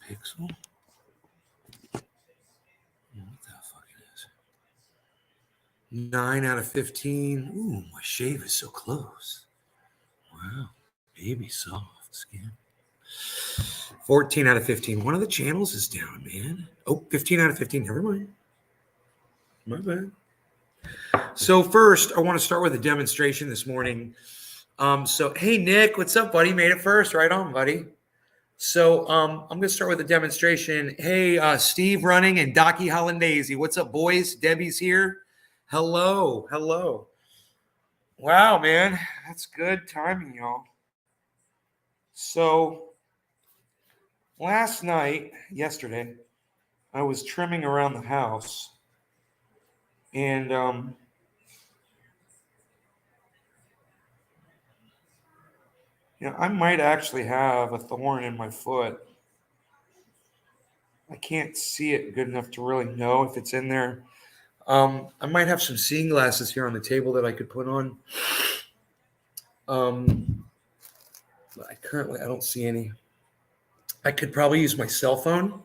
Pixel. What the fuck it is? 9 out of 15. Ooh, my shave is so close. Wow. Baby soft skin. 14 out of 15. One of the channels is down, man. Oh, 15 out of 15. Never mind. My bad. So first, I want to start with a demonstration this morning. So, hey, Nick, what's up, buddy? Made it first. Right on, buddy. So I'm going to start with a demonstration. Hey, Steve Running and Docky Hollandaise. What's up, boys? Debbie's here. Hello. Hello. Wow, man. That's good timing, y'all. So yesterday, I was trimming around the house. And I might actually have a thorn in my foot. I can't see it good enough to really know if it's in there. I might have some seeing glasses here on the table that I could put on. But I don't see any. I could probably use my cell phone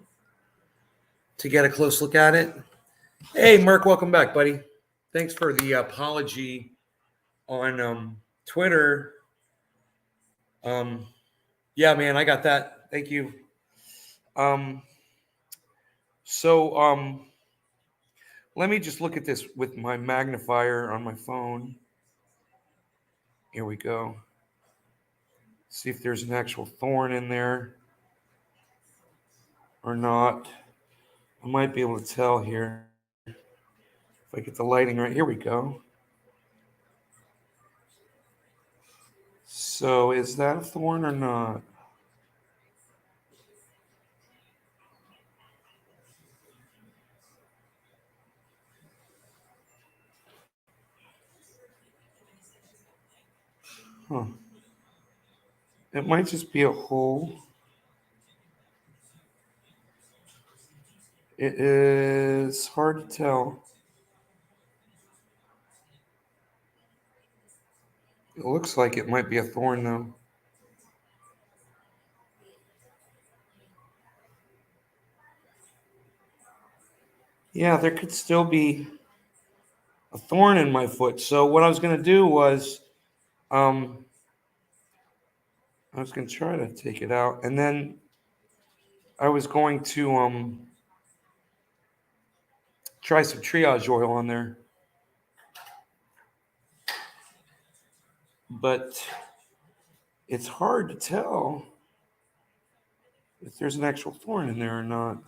to get a close look at it. Hey, Mark, welcome back, buddy. Thanks for the apology on Twitter. Yeah, man, I got that. Thank you. So let me just look at this with my magnifier on my phone. Here we go. See if there's an actual thorn in there or not. I might be able to tell here. If I get the lighting right, here we go. So is that a thorn or not? Huh. It might just be a hole. It is hard to tell. It looks like it might be a thorn, though. Yeah, there could still be a thorn in my foot. So what I was going to do was, I was going to try to take it out, and then I was going to try some triage oil on there. But it's hard to tell if there's an actual thorn in there or not.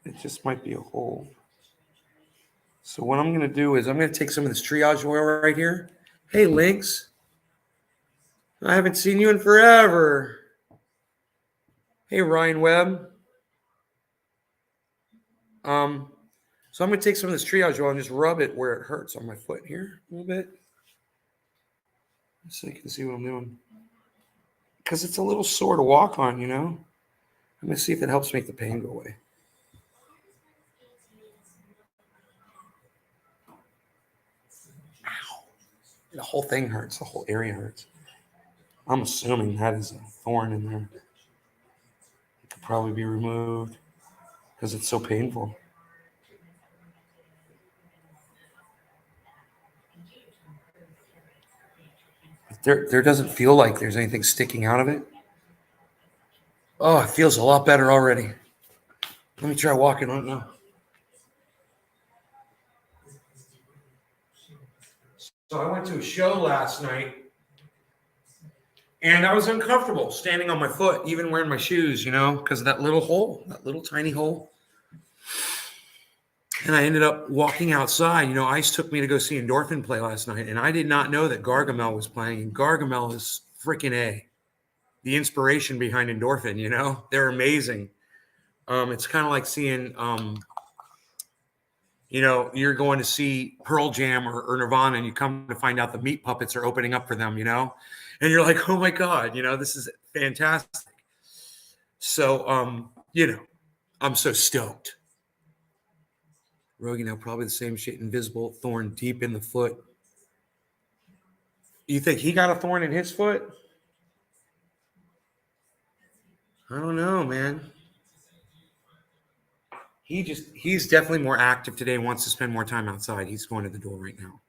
It just might be a hole. So what I'm going to do is I'm going to take some of this triage oil right here. Hey, Lynx. I haven't seen you in forever. Hey, Ryan Webb. So I'm going to take some of this triage oil and just rub it where it hurts on my foot here a little bit. So you can see what I'm doing. Because it's a little sore to walk on, I'm going to see if it helps make the pain go away. Ow. The whole thing hurts. The whole area hurts. I'm assuming that is a thorn in there. It could probably be removed because it's so painful. There doesn't feel like there's anything sticking out of it. Oh, it feels a lot better already. Let me try walking on it now. So I went to a show last night, and I was uncomfortable standing on my foot, even wearing my shoes, because of that little hole, that little tiny hole. And I ended up walking outside. Ice took me to go see Endorphin play last night, and I did not know that Gargamel was playing. And Gargamel is freaking A. The inspiration behind Endorphin, they're amazing. It's kind of like seeing, you're going to see Pearl Jam or Nirvana, and you come to find out the Meat Puppets are opening up for them, and you're like, oh my God, this is fantastic. So, I'm so stoked. Rogie, now probably the same shit, invisible thorn deep in the foot. You think he got a thorn in his foot? I don't know, man. He's definitely more active today and wants to spend more time outside. He's going to the door right now.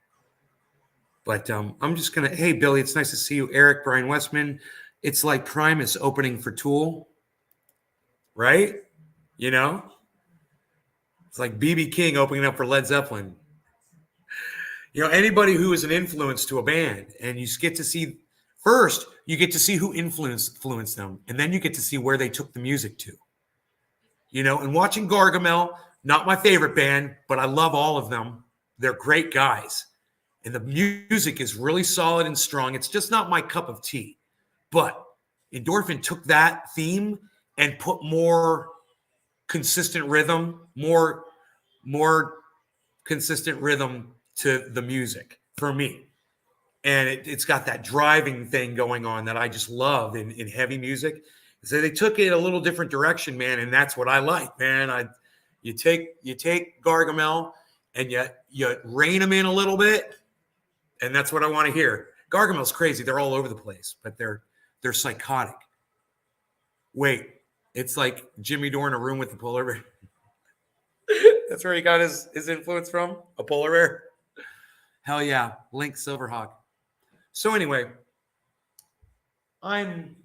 But I'm just gonna. Hey, Billy, it's nice to see you. Eric, Brian Westman. It's like Primus opening for Tool, right? You know, it's like BB King opening up for Led Zeppelin. You know, anybody who is an influence to a band, and you get to see first, you get to see who influenced them, and then you get to see where they took the music to. You know, and watching Gargamel, not my favorite band, but I love all of them. They're great guys. And the music is really solid and strong. It's just not my cup of tea. But Endorphin took that theme and put more consistent rhythm, more consistent rhythm to the music for me. And it's got that driving thing going on that I just love in heavy music. So they took it a little different direction, man, and that's what I like, man. You take Gargamel and you rein them in a little bit, and that's what I want to hear. Gargamel's crazy; they're all over the place, but they're psychotic. Wait, it's like Jimmy Dore in a room with the polar bear. That's where he got his influence from, a polar bear. Hell yeah, Link Silverhawk. So anyway, I'm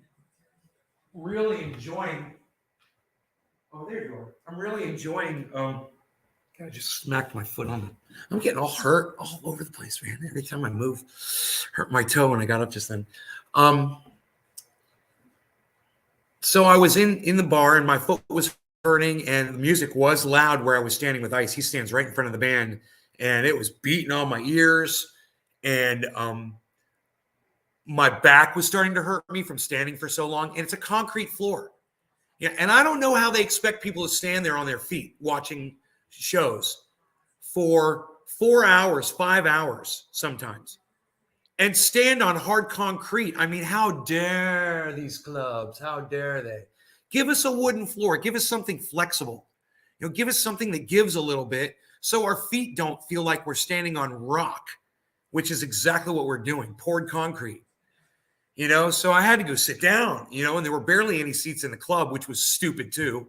really enjoying. Oh, there you are. I'm really enjoying. I just smacked my foot on it. I'm getting all hurt all over the place, man. Every time I move, hurt my toe when I got up just then. So I was in the bar and my foot was hurting and the music was loud where I was standing with Ice. He stands right in front of the band and it was beating on my ears and my back was starting to hurt me from standing for so long. And it's a concrete floor. Yeah, and I don't know how they expect people to stand there on their feet watching shows for 4 hours, 5 hours sometimes, and stand on hard concrete. I mean, how dare these clubs? How dare they? Give us a wooden floor. Give us something flexible. You know, give us something that gives a little bit so our feet don't feel like we're standing on rock, which is exactly what we're doing, poured concrete. You know, so I had to go sit down, you know, and there were barely any seats in the club, which was stupid too.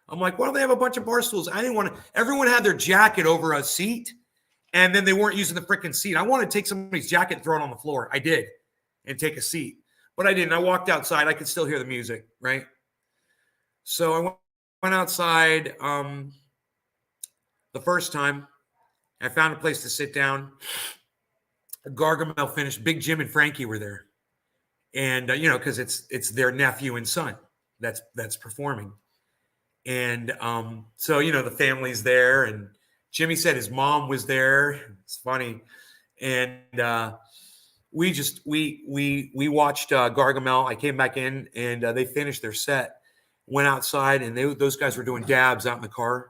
I'm like, why do they have a bunch of bar stools? I didn't want to, everyone had their jacket over a seat and then they weren't using the freaking seat. I wanted to take somebody's jacket and throw it on the floor. I did and take a seat, but I didn't. I walked outside. I could still hear the music, right? So I went outside the first time. I found a place to sit down. Gargamel finished. Big Jim and Frankie were there. And you know, because it's their nephew and son that's performing, and so you know the family's there, and Jimmy said his mom was there. It's funny, and we watched Gargamel. I came back in, and they finished their set, went outside, and those guys were doing dabs out in the car.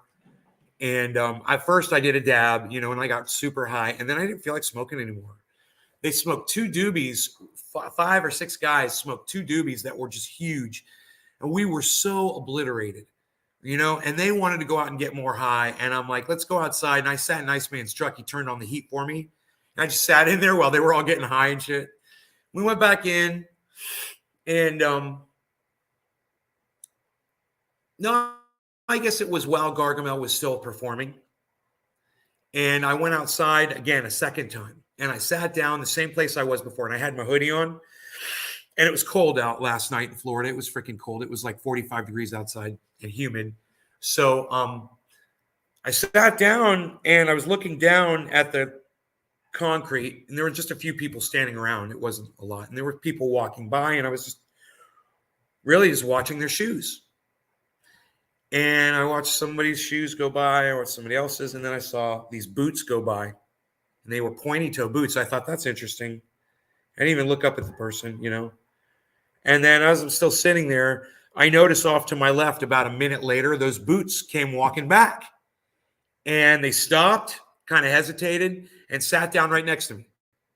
And at first I did a dab, you know, and I got super high, and then I didn't feel like smoking anymore. They smoked 2 doobies, 5 or 6 guys smoked 2 doobies that were just huge. And we were so obliterated, you know, and they wanted to go out and get more high. And I'm like, let's go outside. And I sat in Iceman's truck. He turned on the heat for me. And I just sat in there while they were all getting high and shit. We went back in and no, I guess it was while Gargamel was still performing. And I went outside again a second time. And I sat down the same place I was before. And I had my hoodie on. And it was cold out last night in Florida. It was freaking cold. It was like 45 degrees outside and humid. So I sat down and I was looking down at the concrete. And there were just a few people standing around. It wasn't a lot. And there were people walking by. And I was just really just watching their shoes. And I watched somebody's shoes go by. I watched somebody else's. And then I saw these boots go by. And they were pointy toe boots. I thought, that's interesting. I didn't even look up at the person, you know. And then as I'm still sitting there, I noticed off to my left about a minute later, those boots came walking back. And they stopped, kind of hesitated, and sat down right next to me.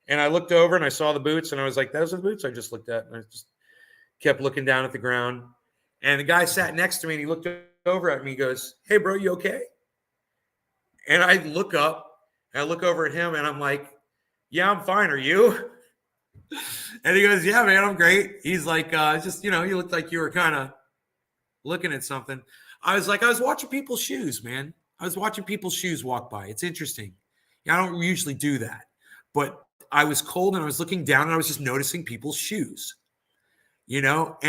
And I looked over and I saw the boots. And I was like, those are the boots I just looked at. And I just kept looking down at the ground. And the guy sat next to me and he looked over at me. He goes, hey, bro, you okay? And I look up. I look over at him and I'm like, yeah, I'm fine. Are you? And he goes, yeah, man, I'm great. He's like, just, you know, you looked like you were kind of looking at something. I was watching people's shoes, man. I was watching people's shoes walk by. It's interesting. I don't usually do that, but I was cold and I was looking down and I was just noticing people's shoes, and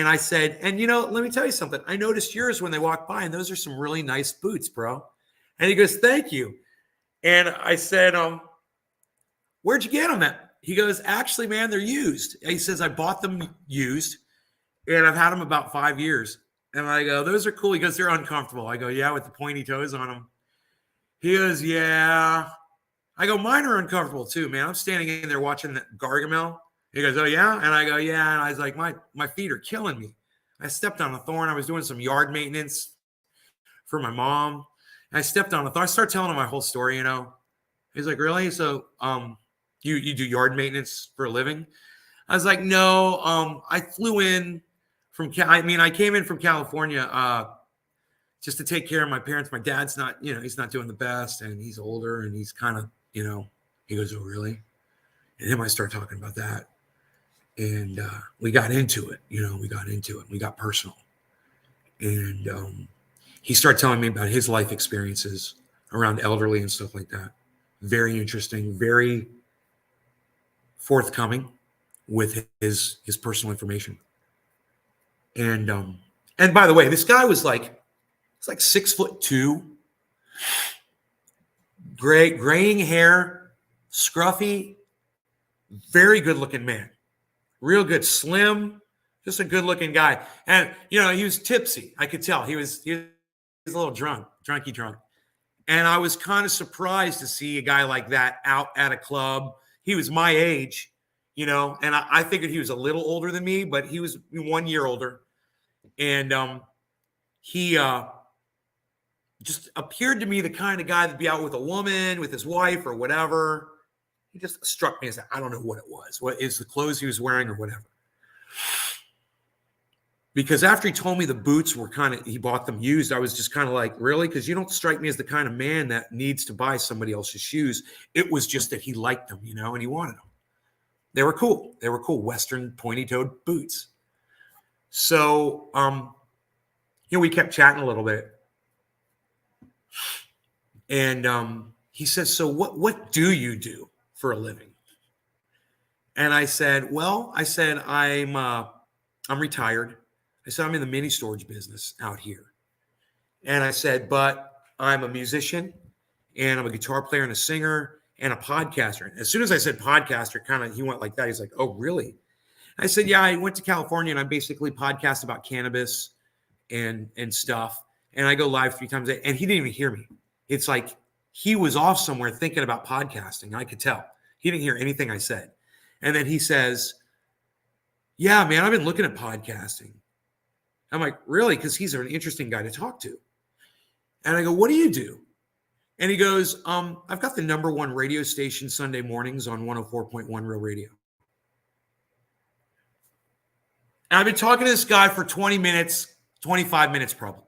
I said, and let me tell you something. I noticed yours when they walked by, and those are some really nice boots, bro. And he goes, thank you. And I said, where'd you get them at? He goes, actually, man, they're used. He says, I bought them used and I've had them about 5 years. And I go, those are cool. He goes, they're uncomfortable. I go, yeah, with the pointy toes on them. He goes, yeah. I go, mine are uncomfortable too, man. I'm standing in there watching the Gargamel. He goes, oh, yeah? And I go, yeah. And I was like, my feet are killing me. I stepped on a thorn. I was doing some yard maintenance for my mom. And I stepped on a thorn. I started telling him my whole story, He's like, really? So you do yard maintenance for a living? I was like, no. I flew in from I came in from California just to take care of my parents. My dad's not, he's not doing the best, and he's older, and he's kind of, he goes, oh, really? And him, I start talking about that. And we got into it, we got personal. And he started telling me about his life experiences around elderly and stuff like that. Very interesting, very forthcoming with his personal information. And by the way, this guy was like 6'2", graying hair, scruffy, very good looking man, real good, slim, just a good looking guy. And he was tipsy. I could tell he was a little drunky drunk. And I was kind of surprised to see a guy like that out at a club. He was my age, and I figured he was a little older than me, but he was 1 year older. And he just appeared to me the kind of guy that'd be out with a woman, with his wife or whatever. He just struck me as, I don't know what it was. What is the clothes he was wearing or whatever. Because after he told me the boots were he bought them used, I was just kind of like, really? Because you don't strike me as the kind of man that needs to buy somebody else's shoes. It was just that he liked them, and he wanted them. They were cool. They were cool Western pointy-toed boots. So, we kept chatting a little bit. And he says, so what do you do for a living? And I said, I'm retired. I said, I'm in the mini storage business out here. And I said, but I'm a musician and I'm a guitar player and a singer and a podcaster. And as soon as I said podcaster, he went like that. He's like, oh, really? I said, yeah, I went to California and I basically podcast about cannabis and stuff. And I go live 3 times a day. And he didn't even hear me. It's like he was off somewhere thinking about podcasting. I could tell. He didn't hear anything I said. And then he says, yeah, man, I've been looking at podcasting. I'm like, really? Because he's an interesting guy to talk to. And I go, what do you do? And he goes, I've got the #1 radio station Sunday mornings on 104.1 Real Radio. And I've been talking to this guy for 20 minutes, 25 minutes probably.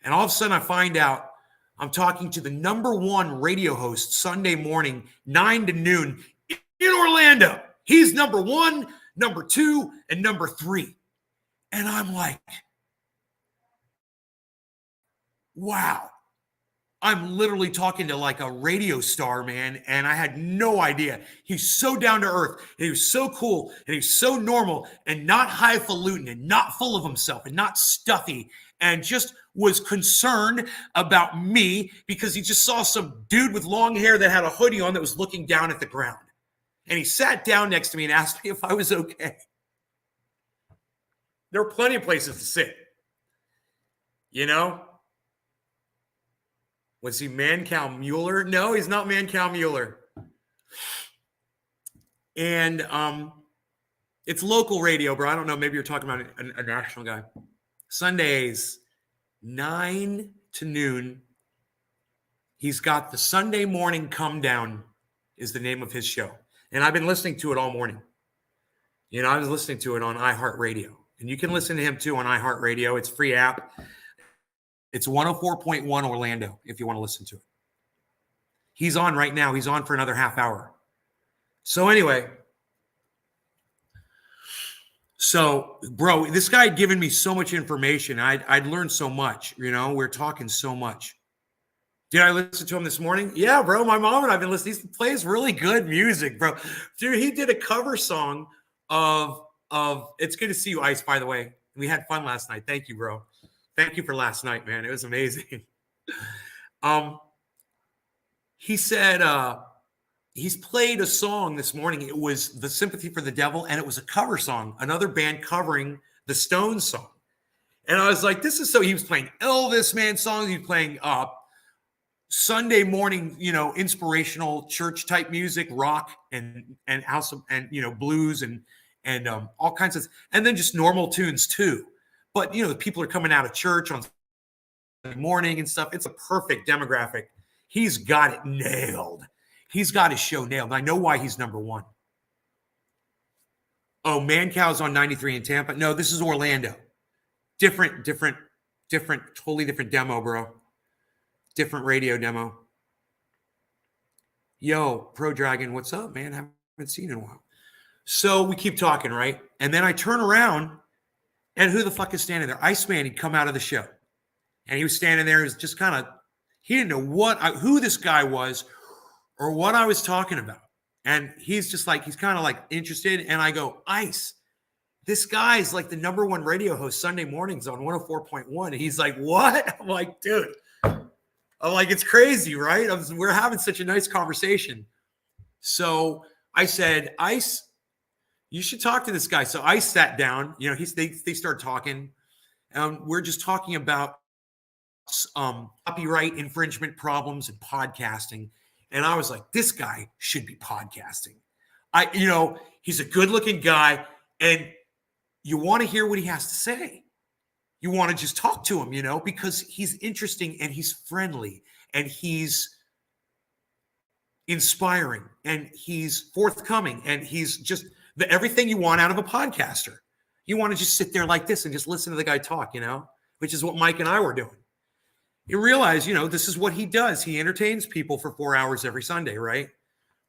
And all of a sudden I find out I'm talking to the #1 radio host Sunday morning, 9 to noon in Orlando. He's #1, #2, and #3. And I'm like, wow. I'm literally talking to like a radio star, man. And I had no idea. He's so down to earth. And he was so cool. And he's so normal and not highfalutin and not full of himself and not stuffy. And just was concerned about me because he just saw some dude with long hair that had a hoodie on that was looking down at the ground. And he sat down next to me and asked me if I was okay. There were plenty of places to sit. Was he Mancow Mueller? No, he's not Mancow Mueller. And it's local radio, bro. I don't know. Maybe you're talking about a national guy. Sundays, 9 to noon. He's got the Sunday Morning Come Down is the name of his show. And I've been listening to it all morning. I was listening to it on iHeartRadio. And you can listen to him too on iHeartRadio. It's a free app. It's 104.1 Orlando if you want to listen to it. He's on right now. He's on for another half hour. So anyway, So, bro, this guy had given me so much information. I'd learned so much. We're talking so much. Did I listen to him this morning? Yeah, bro. My mom and I've been listening. He plays really good music, bro. Dude, he did a cover song of It's Good to See You, Ice, by the way. We had fun last night. Thank you, bro. Thank you for last night, man. It was amazing. He said he's played a song this morning. It was The Sympathy for the Devil, and it was a cover song, another band covering the Stones song. And I was like, this is so, he was playing Elvis, man, songs. He was playing Sunday morning, inspirational church type music, rock and house and blues and all kinds of, and then just normal tunes too. But people are coming out of church on Sunday morning and stuff. It's a perfect demographic. He's got it nailed. He's got his show nailed. I know why he's number one. Oh, Mancow's on 93 in Tampa. No, this is Orlando. Different, totally different demo, bro. Different radio demo. Yo, Pro Dragon, what's up, man? Haven't seen you in a while. So we keep talking, right? And then I turn around, and who the fuck is standing there? Iceman. He'd come out of the show, and he was standing there. Is just kind of, he didn't know who this guy was or what I was talking about. And he's just like, he's kind of like interested. And I go, Ice, this guy's like the number one radio host Sunday mornings on 104.1. And he's like, what? I'm like, dude. I'm like, it's crazy, right? We're having such a nice conversation. So I said, Ice, you should talk to this guy. So Ice sat down. They started talking. We're just talking about copyright infringement problems in podcasting. And I was like, this guy should be podcasting. He's a good-looking guy, and you want to hear what he has to say. You want to just talk to him, because he's interesting and he's friendly and he's inspiring and he's forthcoming and he's just everything you want out of a podcaster. You want to just sit there like this and just listen to the guy talk, which is what Mike and I were doing. You realize, this is what he does. He entertains people for 4 hours every Sunday, right?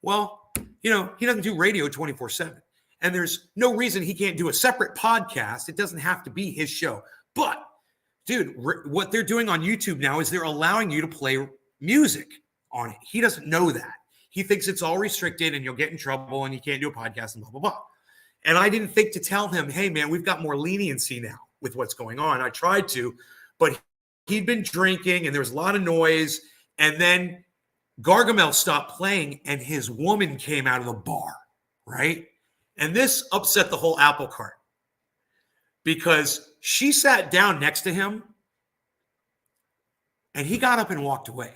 Well, he doesn't do radio 24/7. And there's no reason he can't do a separate podcast. It doesn't have to be his show. But, dude, what they're doing on YouTube now is they're allowing you to play music on it. He doesn't know that. He thinks it's all restricted and you'll get in trouble and you can't do a podcast and blah, blah, blah. And I didn't think to tell him, hey, man, we've got more leniency now with what's going on. I tried to, but he'd been drinking and there was a lot of noise. And then Gargamel stopped playing and his woman came out of the bar, right? And this upset the whole apple cart. Because she sat down next to him and he got up and walked away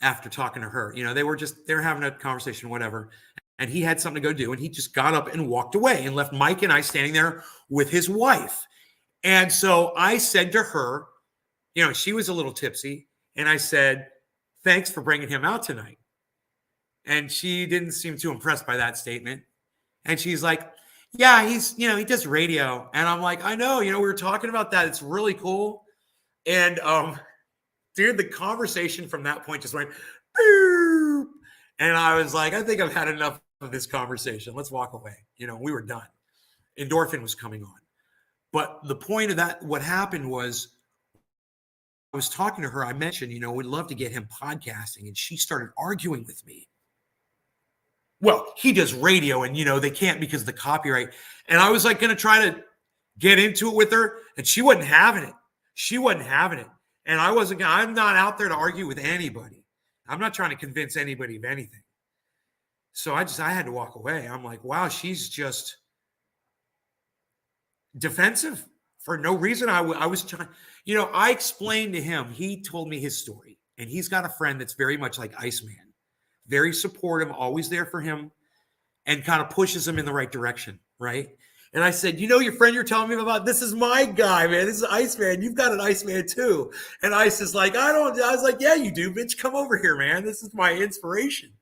after talking to her. They were having a conversation, whatever. And he had something to go do. And he just got up and walked away and left Mike and I standing there with his wife. And so I said to her, she was a little tipsy. And I said, thanks for bringing him out tonight. And she didn't seem too impressed by that statement. And she's like, yeah, he's, he does radio. And I'm like, I know, we were talking about that. It's really cool. And, dude, the conversation from that point just went, boop. And I was like, I think I've had enough of this conversation. Let's walk away. We were done. Endorphin was coming on. But the point of that, what happened was I was talking to her. I mentioned, we'd love to get him podcasting. And she started arguing with me. Well, he does radio and, they can't because of the copyright. And I was like going to try to get into it with her and she wasn't having it. And I'm not out there to argue with anybody. I'm not trying to convince anybody of anything. So I had to walk away. I'm like, wow, she's just defensive for no reason. I was trying, I explained to him, he told me his story and he's got a friend that's very much like Iceman. Very supportive, always there for him, and kind of pushes him in the right direction, right? And I said, your friend you're telling me about, this is my guy, man. This is Iceman. You've got an Iceman too. And Ice is like, I was like, yeah, you do, bitch. Come over here, man. This is my inspiration.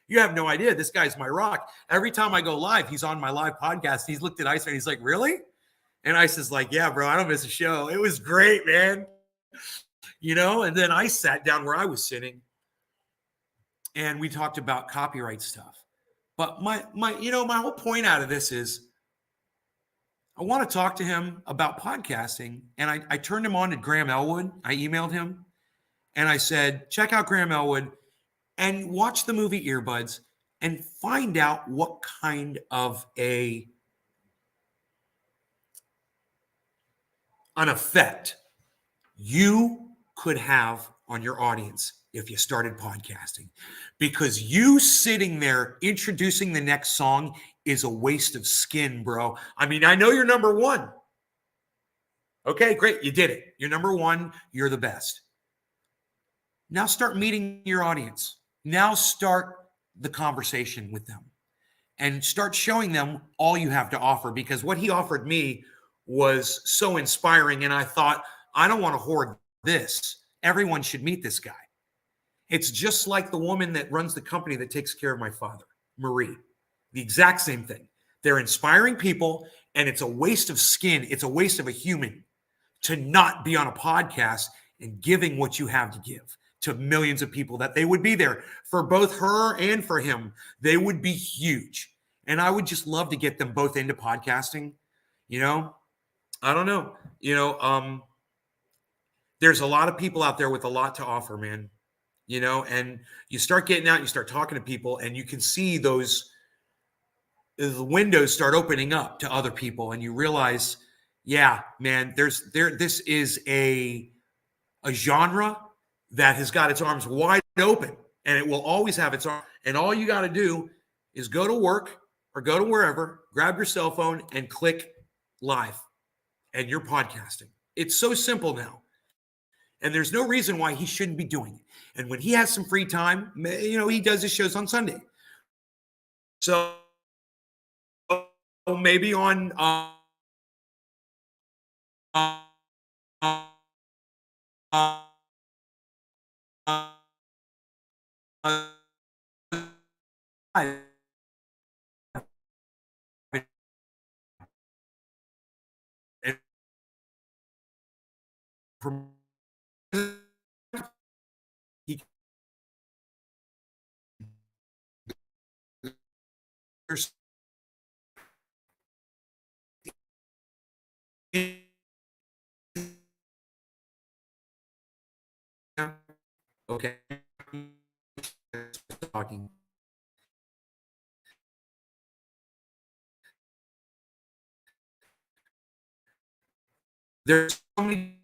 You have no idea. This guy's my rock. Every time I go live, he's on my live podcast. He's looked at Iceman. He's like, really? And Ice is like, yeah, bro, I don't miss a show. It was great, man. And then I sat down where I was sitting. And we talked about copyright stuff. But my whole point out of this is I want to talk to him about podcasting. And I turned him on to Graham Elwood. I emailed him and I said, check out Graham Elwood and watch the movie Earbuds and find out what kind of an effect you could have on your audience if you started podcasting. Because you sitting there introducing the next song is a waste of skin, bro. I mean, I know you're number one. Okay, great. You did it. You're number one. You're the best. Now start meeting your audience. Now start the conversation with them and start showing them all you have to offer, because what he offered me was so inspiring. And I thought, I don't want to hoard this. Everyone should meet this guy. It's just like the woman that runs the company that takes care of my father, Marie. The exact same thing. They're inspiring people, and it's a waste of skin. It's a waste of a human to not be on a podcast and giving what you have to give to millions of people, that they would be there for both her and for him. They would be huge. And I would just love to get them both into podcasting. You know, I don't know. There's a lot of people out there with a lot to offer, man. And you start getting out, you start talking to people, and you can see the windows start opening up to other people, and you realize, yeah, man, this is a genre that has got its arms wide open, and it will always have its arms. And all you got to do is go to work or go to wherever, grab your cell phone and click live, and you're podcasting. It's so simple now. And there's no reason why he shouldn't be doing it. And when he has some free time, he does his shows on Sunday. So maybe on he okay. Talking. There's so many.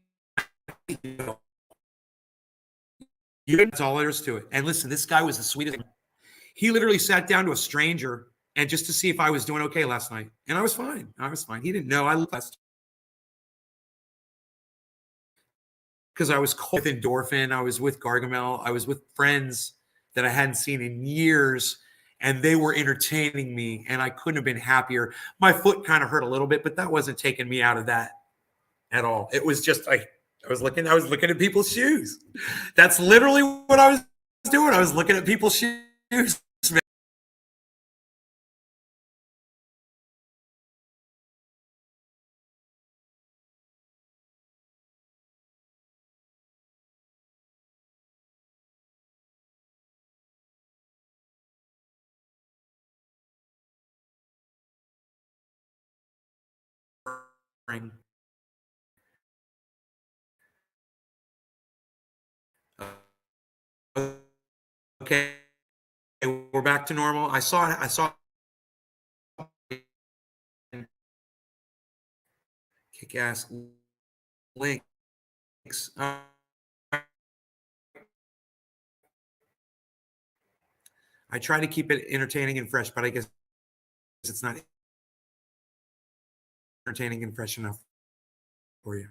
That's all there is to it. And listen, this guy was the sweetest. He literally sat down to a stranger and just to see if I was doing okay last night. And I was fine. He didn't know I left because I was with endorphin. I was with Gargamel. I was with friends that I hadn't seen in years, and they were entertaining me, and I couldn't have been happier. My foot kind of hurt a little bit, but that wasn't taking me out of that at all. It was just I was looking at people's shoes. That's literally what I was doing. I was looking at people's shoes. Okay, we're back to normal. I saw kick-ass links. I try to keep it entertaining and fresh, but I guess it's not entertaining and fresh enough for you.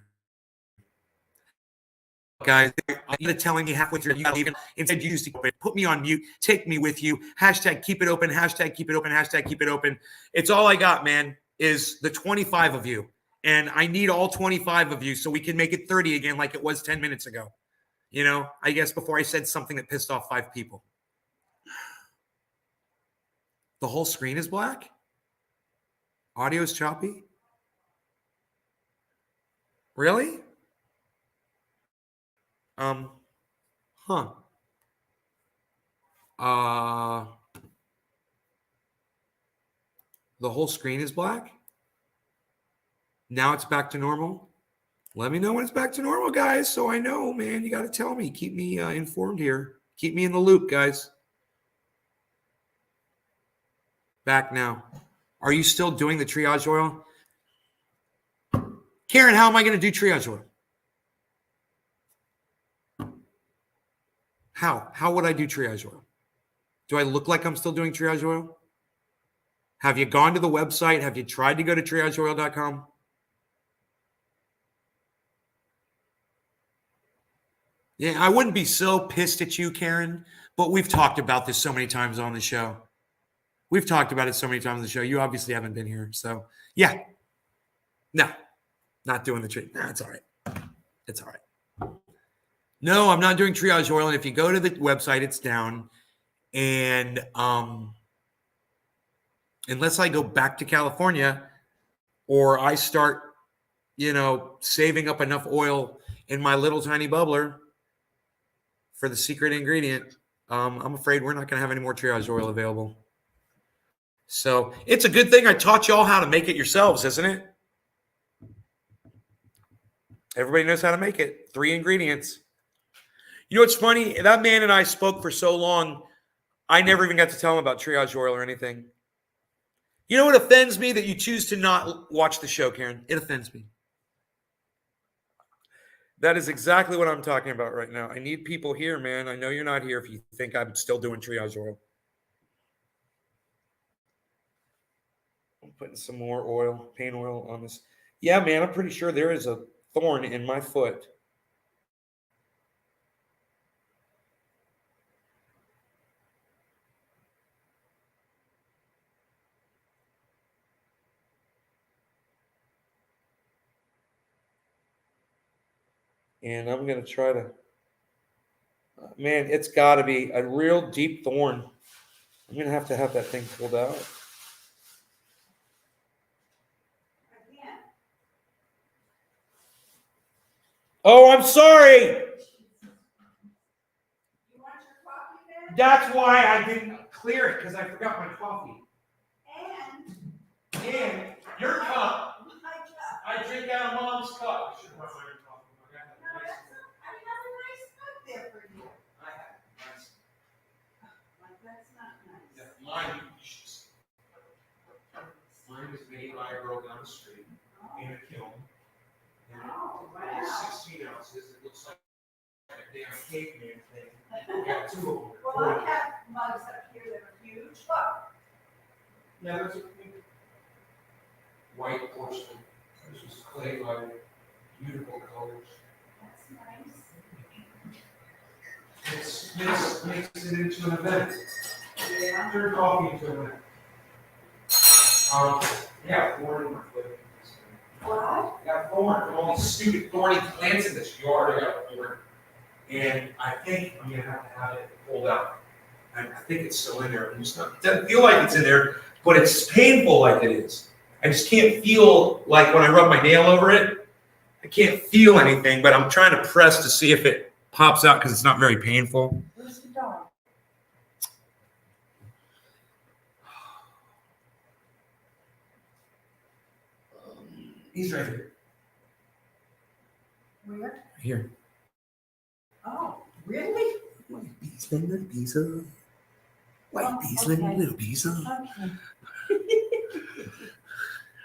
Guys, you're telling me halfway through you even instead you used to put me on mute, take me with you, hashtag keep it open, hashtag keep it open, hashtag keep it open. It's all I got, man, is the 25 of you. And I need all 25 of you so we can make it 30 again like it was 10 minutes ago. I guess before I said something that pissed off 5 people. The whole screen is black? Audio is choppy? Really? Huh. The whole screen is black? Now it's back to normal. Let me know when it's back to normal, guys, so I know, man. You got to tell me. Keep me informed here. Keep me in the loop, guys. Back now. Are you still doing the triage oil? Karen, how am I going to do triage oil? How? How would I do triage oil? Do I look like I'm still doing triage oil? Have you gone to the website? Have you tried to go to triageoil.com? Yeah, I wouldn't be so pissed at you, Karen, but we've talked about this so many times on the show. We've talked about it so many times on the show. You obviously haven't been here. So, yeah. No, not doing the treat. No, it's all right. It's all right. No, I'm not doing triage oil. And if you go to the website, it's down. And unless I go back to California or I start, saving up enough oil in my little tiny bubbler for the secret ingredient, I'm afraid we're not going to have any more triage oil available. So it's a good thing I taught you all how to make it yourselves, isn't it? Everybody knows how to make it. 3 ingredients. You know what's funny? That man and I spoke for so long, I never even got to tell him about triage oil or anything. You know what offends me? That you choose to not watch the show, Karen. It offends me. That is exactly what I'm talking about right now. I need people here, man. I know you're not here if you think I'm still doing triage oil. I'm putting some more oil, pain oil on this. Yeah, man, I'm pretty sure there is a thorn in my foot. And I'm going to try to, man, it's got to be a real deep thorn. I'm going to have that thing pulled out. Oh, I'm sorry. You want your coffee then? That's why I didn't clear it, because I forgot my coffee. And your cup. I drink out of Mom's cup. I should have brought my own coffee. No, that's a nice cup there for you. I have nice. That's not nice. Yeah, mine is made by a girl down the street in a kiln. Wow. 16 ounces. It looks like a damn caveman thing. We got 2 of them. Well, I have mugs up here that are huge. Look. Yeah, those are white porcelain. This is clay light, beautiful colors. That's nice. Makes it into an event. Yeah. Turn coffee into an event. Yeah, thorn in my foot. What? I got thorn. All these stupid thorny plants in this yard. I got thorn. And I think I'm going to have it pulled out. I think it's still in there. It doesn't feel like it's in there, but it's painful like it is. I just can't feel like when I rub my nail over it, I can't feel anything, but I'm trying to press to see if it pops out because it's not very painful. Where's the dog? He's right here. Where? Here. Oh, really? White beesman, little beezer. White beesman, little beezer. Okay.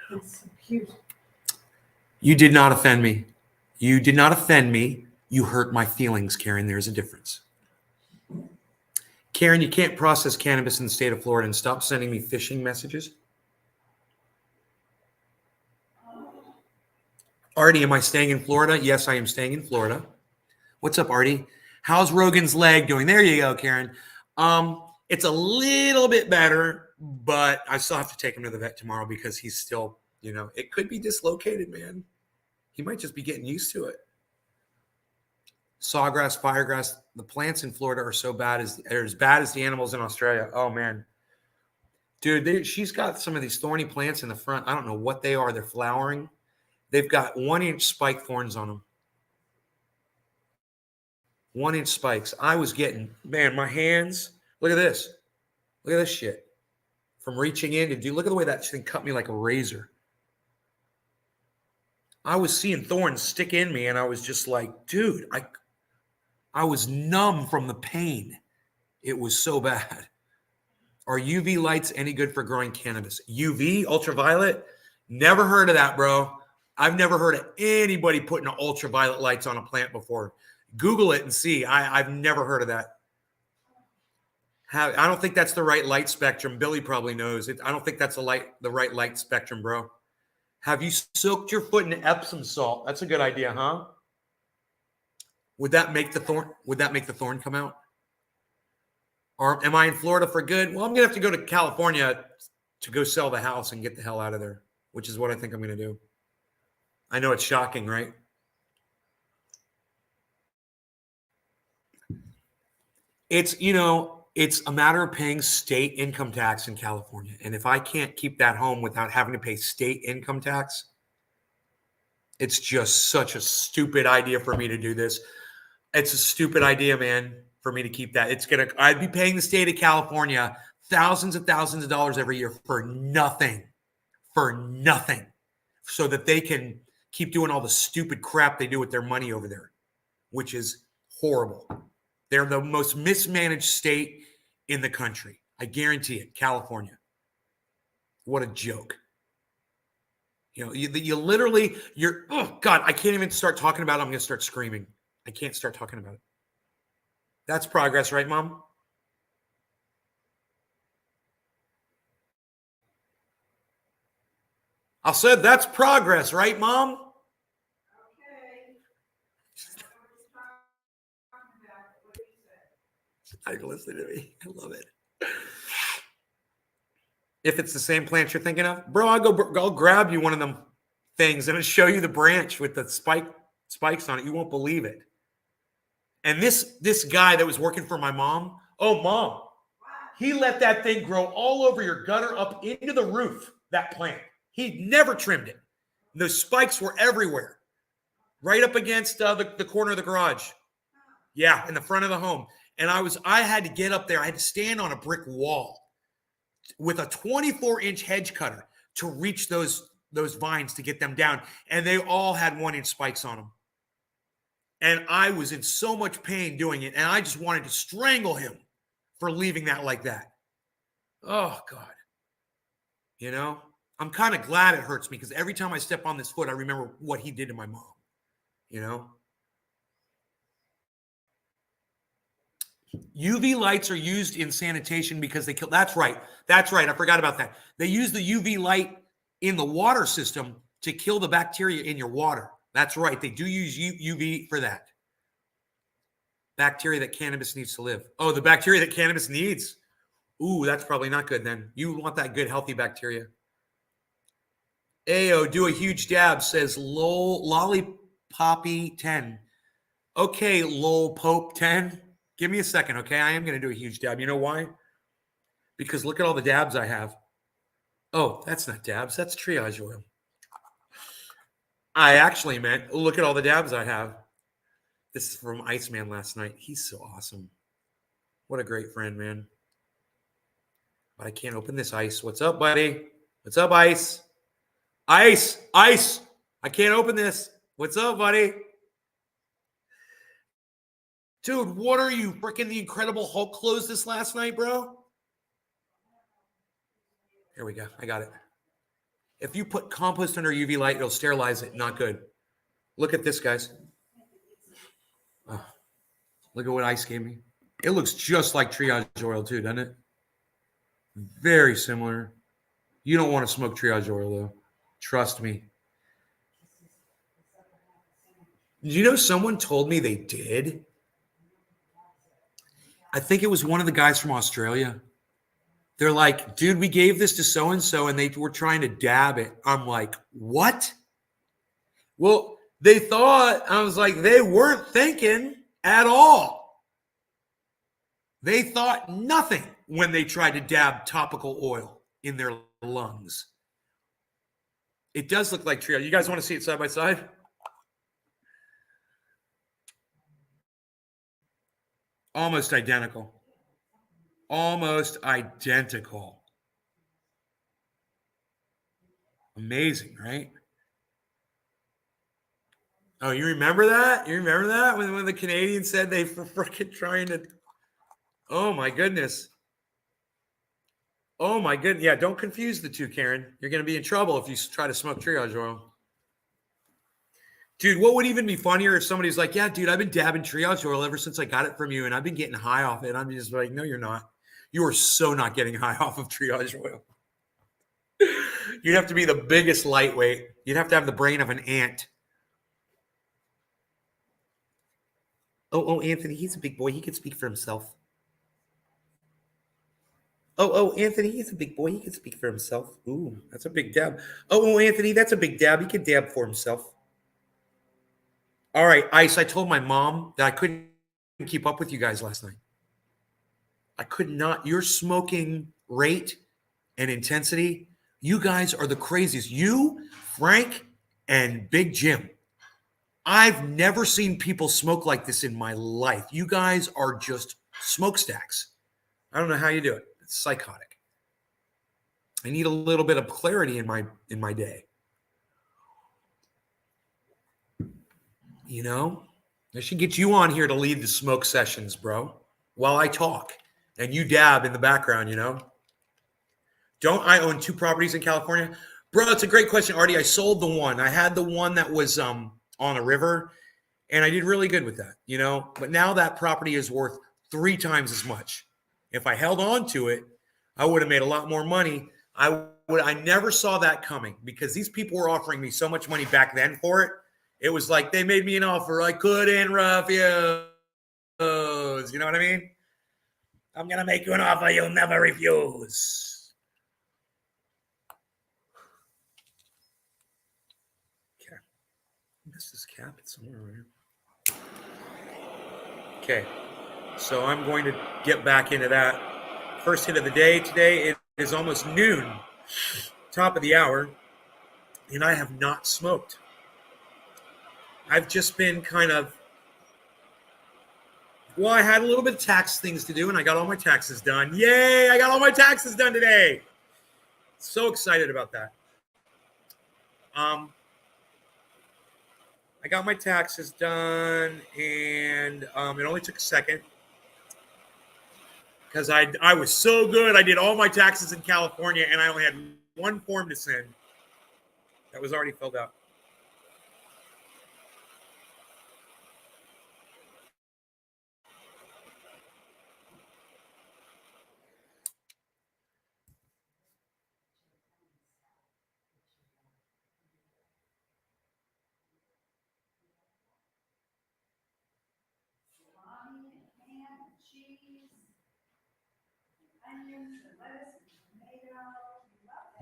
It's so cute. You did not offend me. You did not offend me. You hurt my feelings, Karen. There's a difference. Karen, you can't process cannabis in the state of Florida, and stop sending me phishing messages. Artie, am I staying in Florida? Yes, I am staying in Florida. What's up, Artie? How's Rogan's leg doing? There you go, Karen. It's a little bit better, but I still have to take him to the vet tomorrow because he's still, it could be dislocated, man. He might just be getting used to it. Sawgrass, firegrass, the plants in Florida are as bad as the animals in Australia. Oh, man. Dude, she's got some of these thorny plants in the front. I don't know what they are. They're flowering. They've got 1-inch spike thorns on them. 1-inch spikes. I was getting, man, my hands. Look at this. Look at this shit. From reaching in to look at the way that thing cut me like a razor. I was seeing thorns stick in me, and I was just like, dude, I was numb from the pain. It was so bad. Are UV lights any good for growing cannabis? UV, ultraviolet? Never heard of that, bro. I've never heard of anybody putting ultraviolet lights on a plant before. Google it and see. I've never heard of that. I don't think that's the right light spectrum. Billy probably knows it. I don't think that's the right light spectrum, bro. Have you soaked your foot in Epsom salt? That's a good idea, huh? Would that make the thorn? Would that make the thorn come out? Or am I in Florida for good? Well, I'm gonna have to go to California to go sell the house and get the hell out of there, which is what I think I'm gonna do. I know it's shocking, right? It's it's a matter of paying state income tax in California, and if I can't keep that home without having to pay state income tax, it's just such a stupid idea for me to do this. It's a stupid idea, man, for me to keep that. I'd be paying the state of California thousands of dollars every year for nothing, so that they can keep doing all the stupid crap they do with their money over there, which is horrible. They're the most mismanaged state in the country. I guarantee it. California. What a joke. You literally, oh God, I can't even start talking about it. I'm going to start screaming. I can't start talking about it. That's progress, right, Mom? I said that's progress, right, Mom? Okay. I listen to me. I love it. If it's the same plant you're thinking of, bro, I'll grab you one of them things and I'll show you the branch with the spikes on it. You won't believe it. And this guy that was working for my mom, oh, Mom, he let that thing grow all over your gutter up into the roof, that plant. He never trimmed it. Those spikes were everywhere, right up against the corner of the garage. Yeah, in the front of the home. And I had to get up there. I had to stand on a brick wall with a 24-inch hedge cutter to reach those vines to get them down. And they all had 1-inch spikes on them. And I was in so much pain doing it. And I just wanted to strangle him for leaving that like that. Oh, God. I'm kind of glad it hurts me because every time I step on this foot, I remember what he did to my mom. UV lights are used in sanitation because they kill. That's right. I forgot about that. They use the UV light in the water system to kill the bacteria in your water. That's right. They do use UV for that. Bacteria that cannabis needs to live. Oh, the bacteria that cannabis needs. Ooh, that's probably not good then. You want that good, healthy bacteria. Ayo, do a huge dab, says Lollipoppy 10. Okay, Lol Pope 10. Give me a second, okay? I am going to do a huge dab. You know why? Because look at all the dabs I have. Oh, that's not dabs. That's triage oil. I actually meant, look at all the dabs I have. This is from Iceman last night. He's so awesome. What a great friend, man. But I can't open this ice. What's up, buddy? What's up, Ice? Ice. I can't open this. What's up, buddy? Dude, what are you? Freaking the Incredible Hulk closed this last night, bro? Here we go. I got it. If you put compost under UV light, it'll sterilize it. Not good. Look at this, guys. Oh, look at what Ice gave me. It looks just like triage oil, too, doesn't it? Very similar. You don't want to smoke triage oil, though. Trust me. Did you know someone told me they did? I think it was one of the guys from Australia. They're like, dude, we gave this to so-and-so and they were trying to dab it. I'm like, what? Well, they thought, I was like, they weren't thinking at all. They thought nothing when they tried to dab topical oil in their lungs. It does look like triage. You guys want to see it side by side? Almost identical. Almost identical. Amazing, right? Oh, you remember that? You remember that when the Canadians said they were freaking trying to? Oh my goodness. Oh my goodness. Yeah, don't confuse the two, Karen. You're going to be in trouble if you try to smoke triage oil. Dude, what would even be funnier if somebody's like, yeah, dude, I've been dabbing triage oil ever since I got it from you, and I've been getting high off it. I'm just like, no, you're not. You are so not getting high off of triage oil. You'd have to be the biggest lightweight. You'd have to have the brain of an ant. Oh, Anthony, he's a big boy. He can speak for himself. Anthony, he's a big boy. He can speak for himself. Ooh, that's a big dab. Anthony, that's a big dab. He can dab for himself. All right, Ice, I told my mom that I couldn't keep up with you guys last night. I could not. Your smoking rate and intensity, you guys are the craziest. You, Frank, and Big Jim. I've never seen people smoke like this in my life. You guys are just smokestacks. I don't know how you do it. It's psychotic. I need a little bit of clarity in my day. You know, I should get you on here to lead the smoke sessions, bro, while I talk and you dab in the background, you know? Don't I own 2 properties in California? Bro, it's a great question, Artie. I sold the one. I had the one that was on a river, and I did really good with that, you know? But now that property is worth 3 times as much. If I held on to it, I would have made a lot more money. I never saw that coming because these people were offering me so much money back then for it. It was like they made me an offer I couldn't refuse. You know what I mean? I'm going to make you an offer you'll never refuse. Okay. I missed this cap. It's somewhere around here. Okay. So I'm going to get back into that. First hit of the day today. It is almost noon, top of the hour, and I have not smoked. I've just been kind of, well, I had a little bit of tax things to do, and I got all my taxes done. Yay! I got all my taxes done today. So excited about that. I got my taxes done, and it only took a second because I was so good. I did all my taxes in California, and I only had one form to send that was already filled out.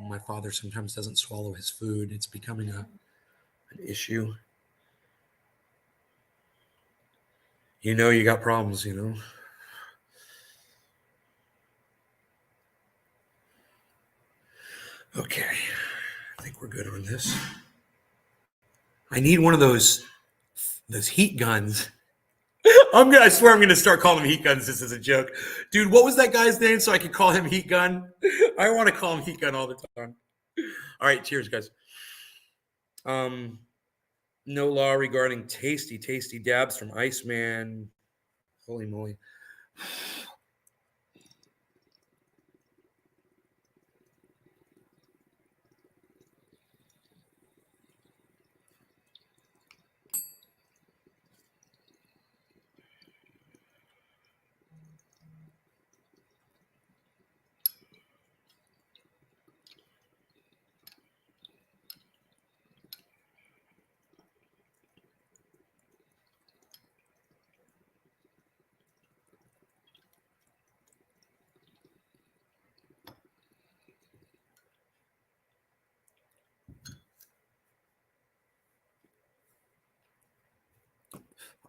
My father sometimes doesn't swallow his food. It's becoming an issue. You know, you got problems, you know. Okay. I think we're good on this. I need one of those heat guns. I swear I'm gonna start calling them heat guns. This is a joke. Dude, what was that guy's name so I could call him Heat Gun? I want to call him Heat Gun all the time. All right, cheers, guys. No law regarding tasty dabs from Iceman. Holy moly.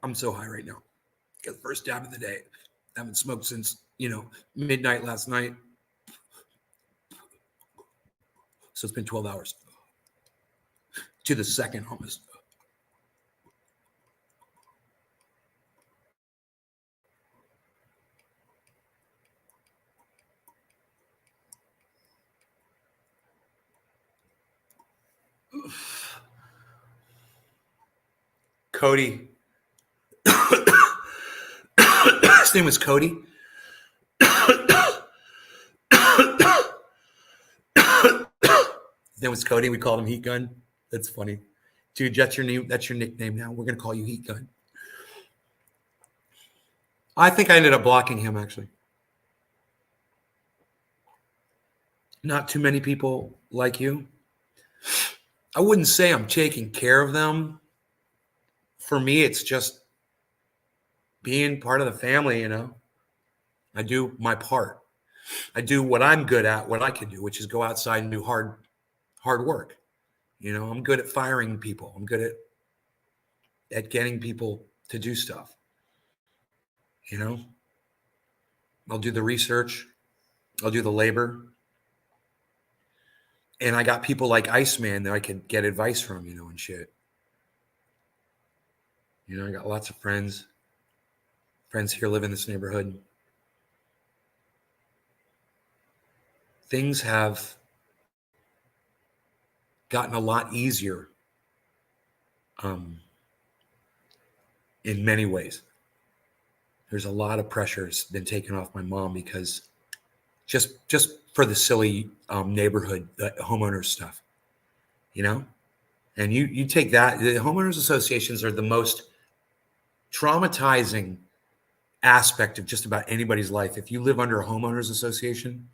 I'm so high right now. Got the first dab of the day. I haven't smoked since, midnight last night. So it's been 12 hours to the second almost. Cody. His name was Cody. His name was Cody. We called him Heat Gun. That's funny. Dude, that's your name. That's your nickname now. We're going to call you Heat Gun. I think I ended up blocking him, actually. Not too many people like you. I wouldn't say I'm taking care of them. For me, it's just being part of the family, you know. I do my part. I do what I'm good at, what I can do, which is go outside and do hard work. You know, I'm good at firing people. I'm good at getting people to do stuff. You know, I'll do the research. I'll do the labor. And I got people like Iceman that I could get advice from, you know, and shit. You know, I got lots of friends here live in this neighborhood. Things have gotten a lot easier in many ways. There's a lot of pressure's been taken off my mom because just for the silly neighborhood homeowners stuff, you know? And you take that, the homeowners associations are the most traumatizing aspect of just about anybody's life. If you live under a homeowners association,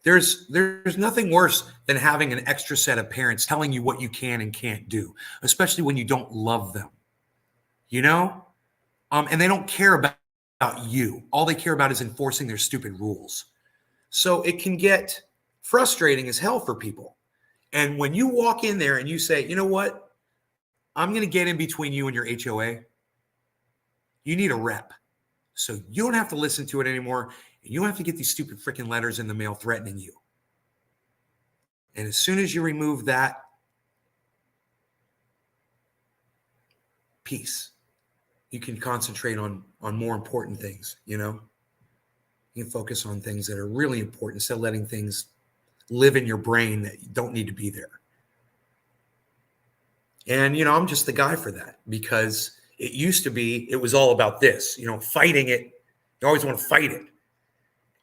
there's nothing worse than having an extra set of parents telling you what you can and can't do, especially when you don't love them, you know? And they don't care about you. All they care about is enforcing their stupid rules. So it can get frustrating as hell for people. And when you walk in there and you say, you know what? I'm going to get in between you and your HOA. You need a rep. So you don't have to listen to it anymore. You don't have to get these stupid freaking letters in the mail threatening you. And as soon as you remove that piece, you can concentrate on more important things, you know? You can focus on things that are really important instead of letting things live in your brain that don't need to be there. And, you know, I'm just the guy for that because it used to be, it was all about this, you know, fighting it. You always want to fight it.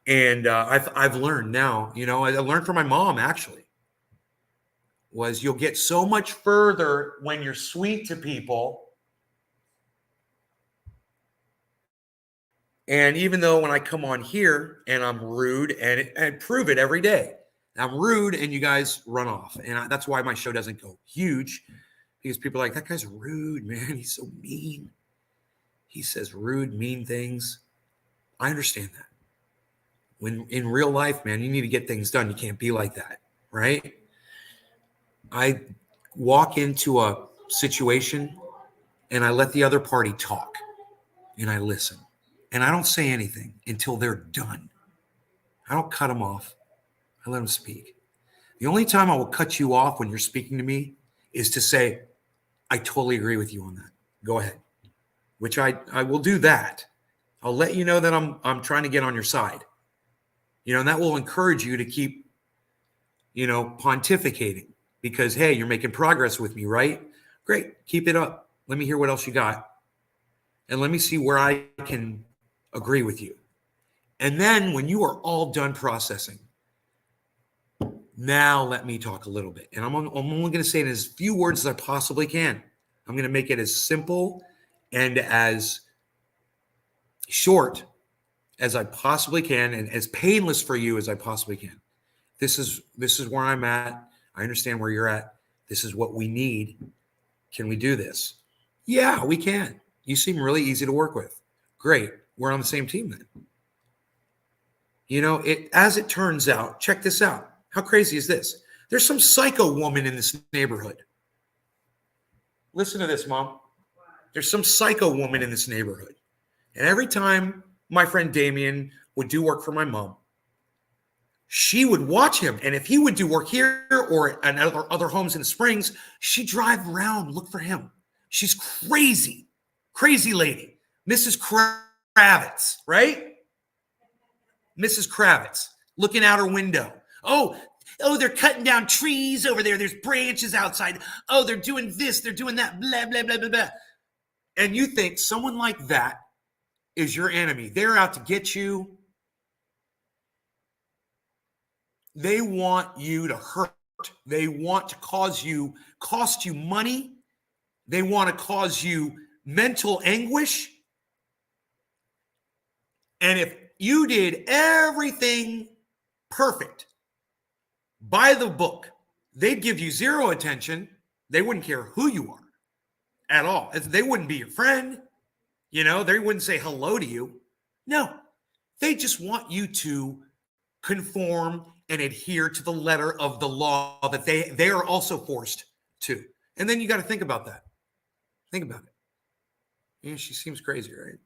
And I've learned now, you know, I learned from my mom actually, was you'll get so much further when you're sweet to people. And even though when I come on here and I'm rude and prove it every day, I'm rude and you guys run off. And that's why my show doesn't go huge because people are like, that guy's rude, man. He's so mean. He says rude, mean things. I understand that. When in real life, man, you need to get things done. You can't be like that, right? I walk into a situation and I let the other party talk and I listen. And I don't say anything until they're done. I don't cut them off. I let them speak. The only time I will cut you off when you're speaking to me is to say, I totally agree with you on that. Go ahead. Which I will do that. I'll let you know that I'm trying to get on your side. You know, and that will encourage you to keep, you know, pontificating because, hey, you're making progress with me, right? Great. Keep it up. Let me hear what else you got. And let me see where I can agree with you. And then when you are all done processing, now let me talk a little bit. And I'm only going to say it in as few words as I possibly can. I'm going to make it as simple and as short as I possibly can and as painless for you as I possibly can. This is where I'm at. I understand where you're at. This is what we need. Can we do this? Yeah, we can. You seem really easy to work with. Great. We're on the same team then. You know, as it turns out, check this out. How crazy is this? There's some psycho woman in this neighborhood. Listen to this, Mom. There's some psycho woman in this neighborhood. And every time my friend Damien would do work for my mom, she would watch him. And if he would do work here or at other homes in the Springs, she'd drive around, look for him. She's crazy, crazy lady. Mrs. Kravitz, right? Mrs. Kravitz looking out her window. Oh, they're cutting down trees over there. There's branches outside. Oh, they're doing this. They're doing that. Blah, blah, blah, blah, blah. and you think someone like that is your enemy. They're out to get you. They want you to hurt. They want to cost you money. They want to cause you mental anguish. And if you did everything perfect by the book, they'd give you zero attention. They wouldn't care who you are at all. They wouldn't be your friend. You know, they wouldn't say hello to you. No, they just want you to conform and adhere to the letter of the law that they are also forced to. And then you got to think about that. Think about it. Yeah, she seems crazy, right?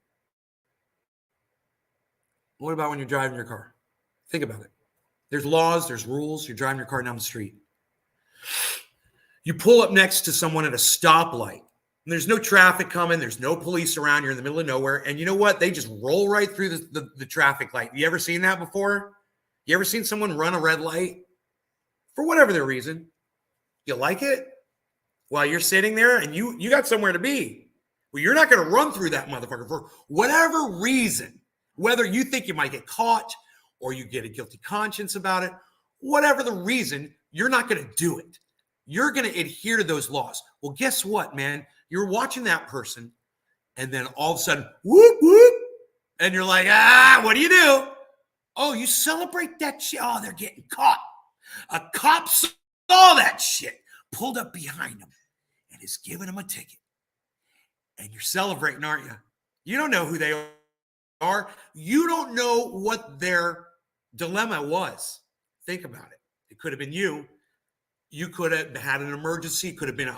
What about when you're driving your car? Think about it. There's laws, there's rules. You're driving your car down the street. You pull up next to someone at a stoplight. And there's no traffic coming. There's no police around. You're in the middle of nowhere. And you know what? They just roll right through the traffic light. You ever seen that before? You ever seen someone run a red light? For whatever their reason. You like it? While you're sitting there and you got somewhere to be. Well, you're not going to run through that motherfucker for whatever reason. Whether you think you might get caught or you get a guilty conscience about it, whatever the reason, you're not going to do it. You're going to adhere to those laws. Well, guess what, man? You're watching that person, and then all of a sudden, whoop, whoop, and you're like, what do you do? Oh, you celebrate that shit? Oh, they're getting caught. A cop saw that shit, pulled up behind them, and is giving them a ticket. And you're celebrating, aren't you? You don't know who they are. You don't know what their dilemma was. Think about it. It could have been you. You could have had an emergency. It could have been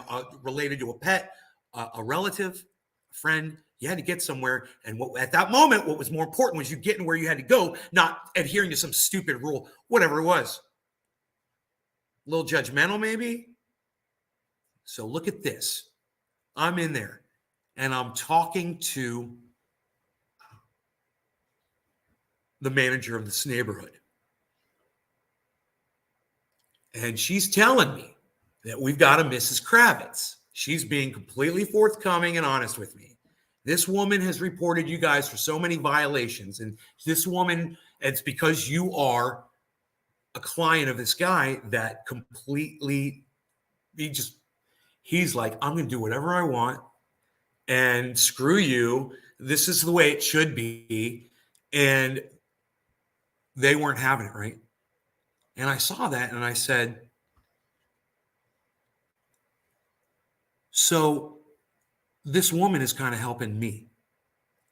related to a pet, a relative, a friend. You had to get somewhere. And at that moment, what was more important was you getting where you had to go, not adhering to some stupid rule, whatever it was. A little judgmental, maybe. So look at this. I'm in there, and I'm talking to the manager of this neighborhood. And she's telling me that we've got a Mrs. Kravitz. She's being completely forthcoming and honest with me. This woman has reported you guys for so many violations. And this woman, it's because you are a client of this guy that completely, he's like, I'm going to do whatever I want. And screw you. This is the way it should be. And they weren't having it, right? And I saw that and I said, so this woman is kind of helping me.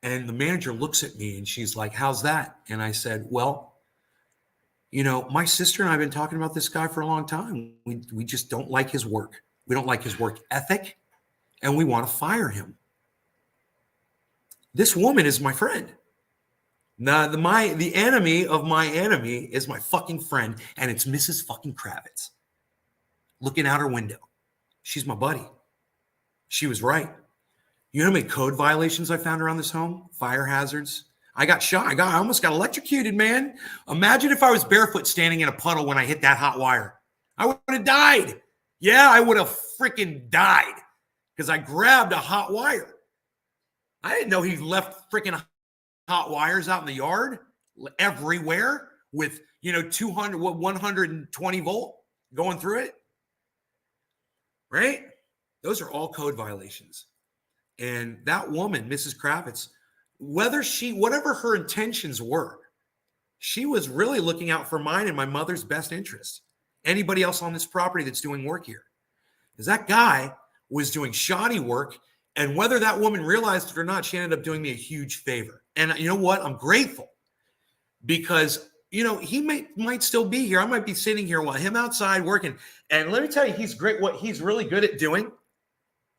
And the manager looks at me and she's like, how's that? And I said, well, you know, my sister and I have been talking about this guy for a long time. We just don't like his work. We don't like his work ethic, and we want to fire him. This woman is my friend. Now, the enemy of my enemy is my fucking friend, and it's Mrs. fucking Kravitz. Looking out her window. She's my buddy. She was right. You know how many code violations I found around this home? Fire hazards. I got shot. I almost got electrocuted, man. Imagine if I was barefoot standing in a puddle when I hit that hot wire. I would have died. Yeah, I would have freaking died because I grabbed a hot wire. I didn't know he left freaking hot wires out in the yard everywhere with, 120 volt going through it. Right? Those are all code violations. And that woman, Mrs. Kravitz, whatever her intentions were, she was really looking out for mine and my mother's best interest. Anybody else on this property that's doing work here. Because that guy was doing shoddy work. And whether that woman realized it or not, she ended up doing me a huge favor. And you know what? I'm grateful because, he might still be here. I might be sitting here while him outside working. And let me tell you, he's great. What he's really good at doing,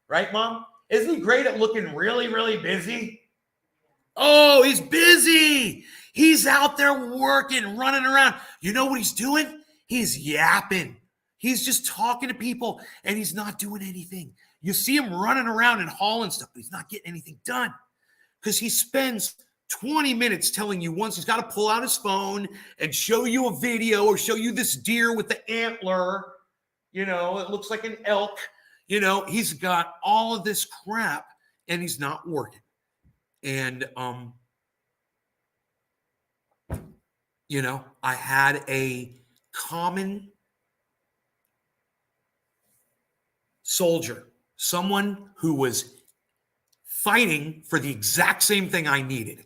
right, Mom? Isn't he great at looking really, really busy? Oh, he's busy. He's out there working, running around. You know what he's doing? He's yapping. He's just talking to people and he's not doing anything. You see him running around and hauling stuff, but he's not getting anything done because he spends 20 minutes telling you once he's got to pull out his phone and show you a video or show you this deer with the antler. It looks like an elk. He's got all of this crap and he's not working. And, I had a common soldier, someone who was fighting for the exact same thing I needed.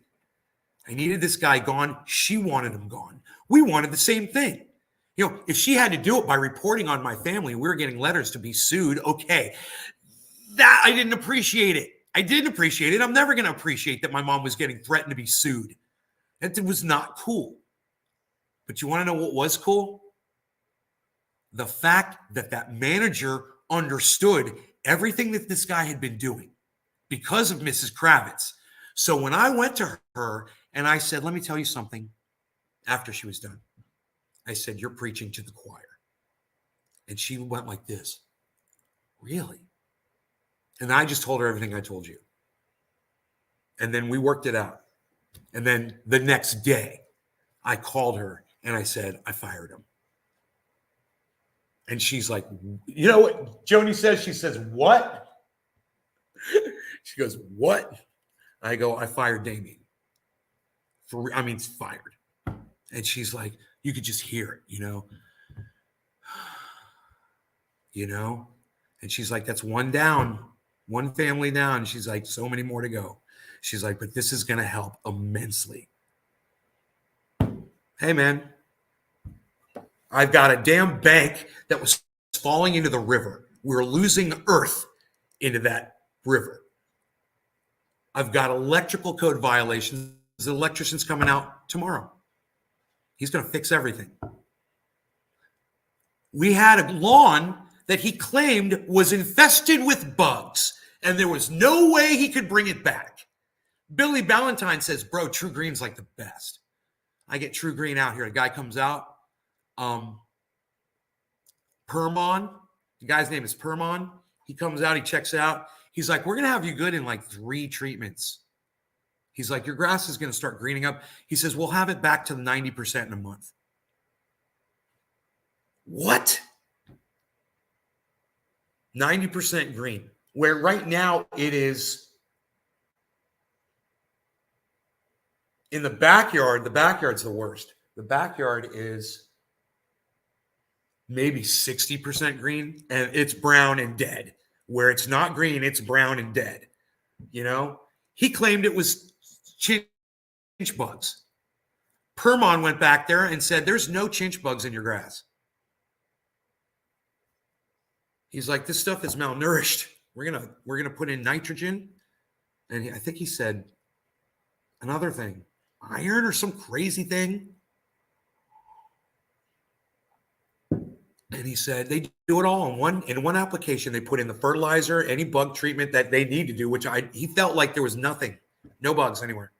I needed this guy gone. She wanted him gone. We wanted the same thing. If she had to do it by reporting on my family, we were getting letters to be sued. Okay. That I didn't appreciate it. I didn't appreciate it. I'm never going to appreciate that my mom was getting threatened to be sued. That was not cool. But you want to know what was cool? The fact that that manager understood everything that this guy had been doing because of Mrs. Kravitz. So when I went to her and I said, let me tell you something, after she was done, I said, you're preaching to the choir. And she went like this, really? And I just told her everything I told you. And then we worked it out. And then the next day, I called her and I said, I fired him. And she's like, you know what Joni says? She says, what? She goes, what? I go, I fired Damien. Fired. And she's like, you could just hear it, And she's like, that's one down, one family down. She's like, so many more to go. She's like, but this is going to help immensely. Hey, man, I've got a damn bank that was falling into the river. We're losing earth into that river. I've got electrical code violations. The electrician's coming out tomorrow. He's going to fix everything. We had a lawn that he claimed was infested with bugs, and there was no way he could bring it back. Billy Ballantyne says, bro, True Green's like the best. I get True Green out here. A guy comes out. Permon. The guy's name is Permon. He comes out. He checks it out. He's like, we're going to have you good in like 3 treatments. He's like, your grass is going to start greening up. He says, we'll have it back to 90% in a month. What? 90% green. Where right now it is in the backyard's the worst. The backyard is maybe 60% green, and it's brown and dead. Where it's not green, it's brown and dead. He claimed it was chinch bugs. Permon went back there and said, there's no chinch bugs in your grass. He's like, this stuff is malnourished. We're gonna put in nitrogen. And I think he said another thing, iron or some crazy thing. And he said they do it all in one application. They put in the fertilizer, any bug treatment that they need to do, which he felt like there was nothing, no bugs anywhere.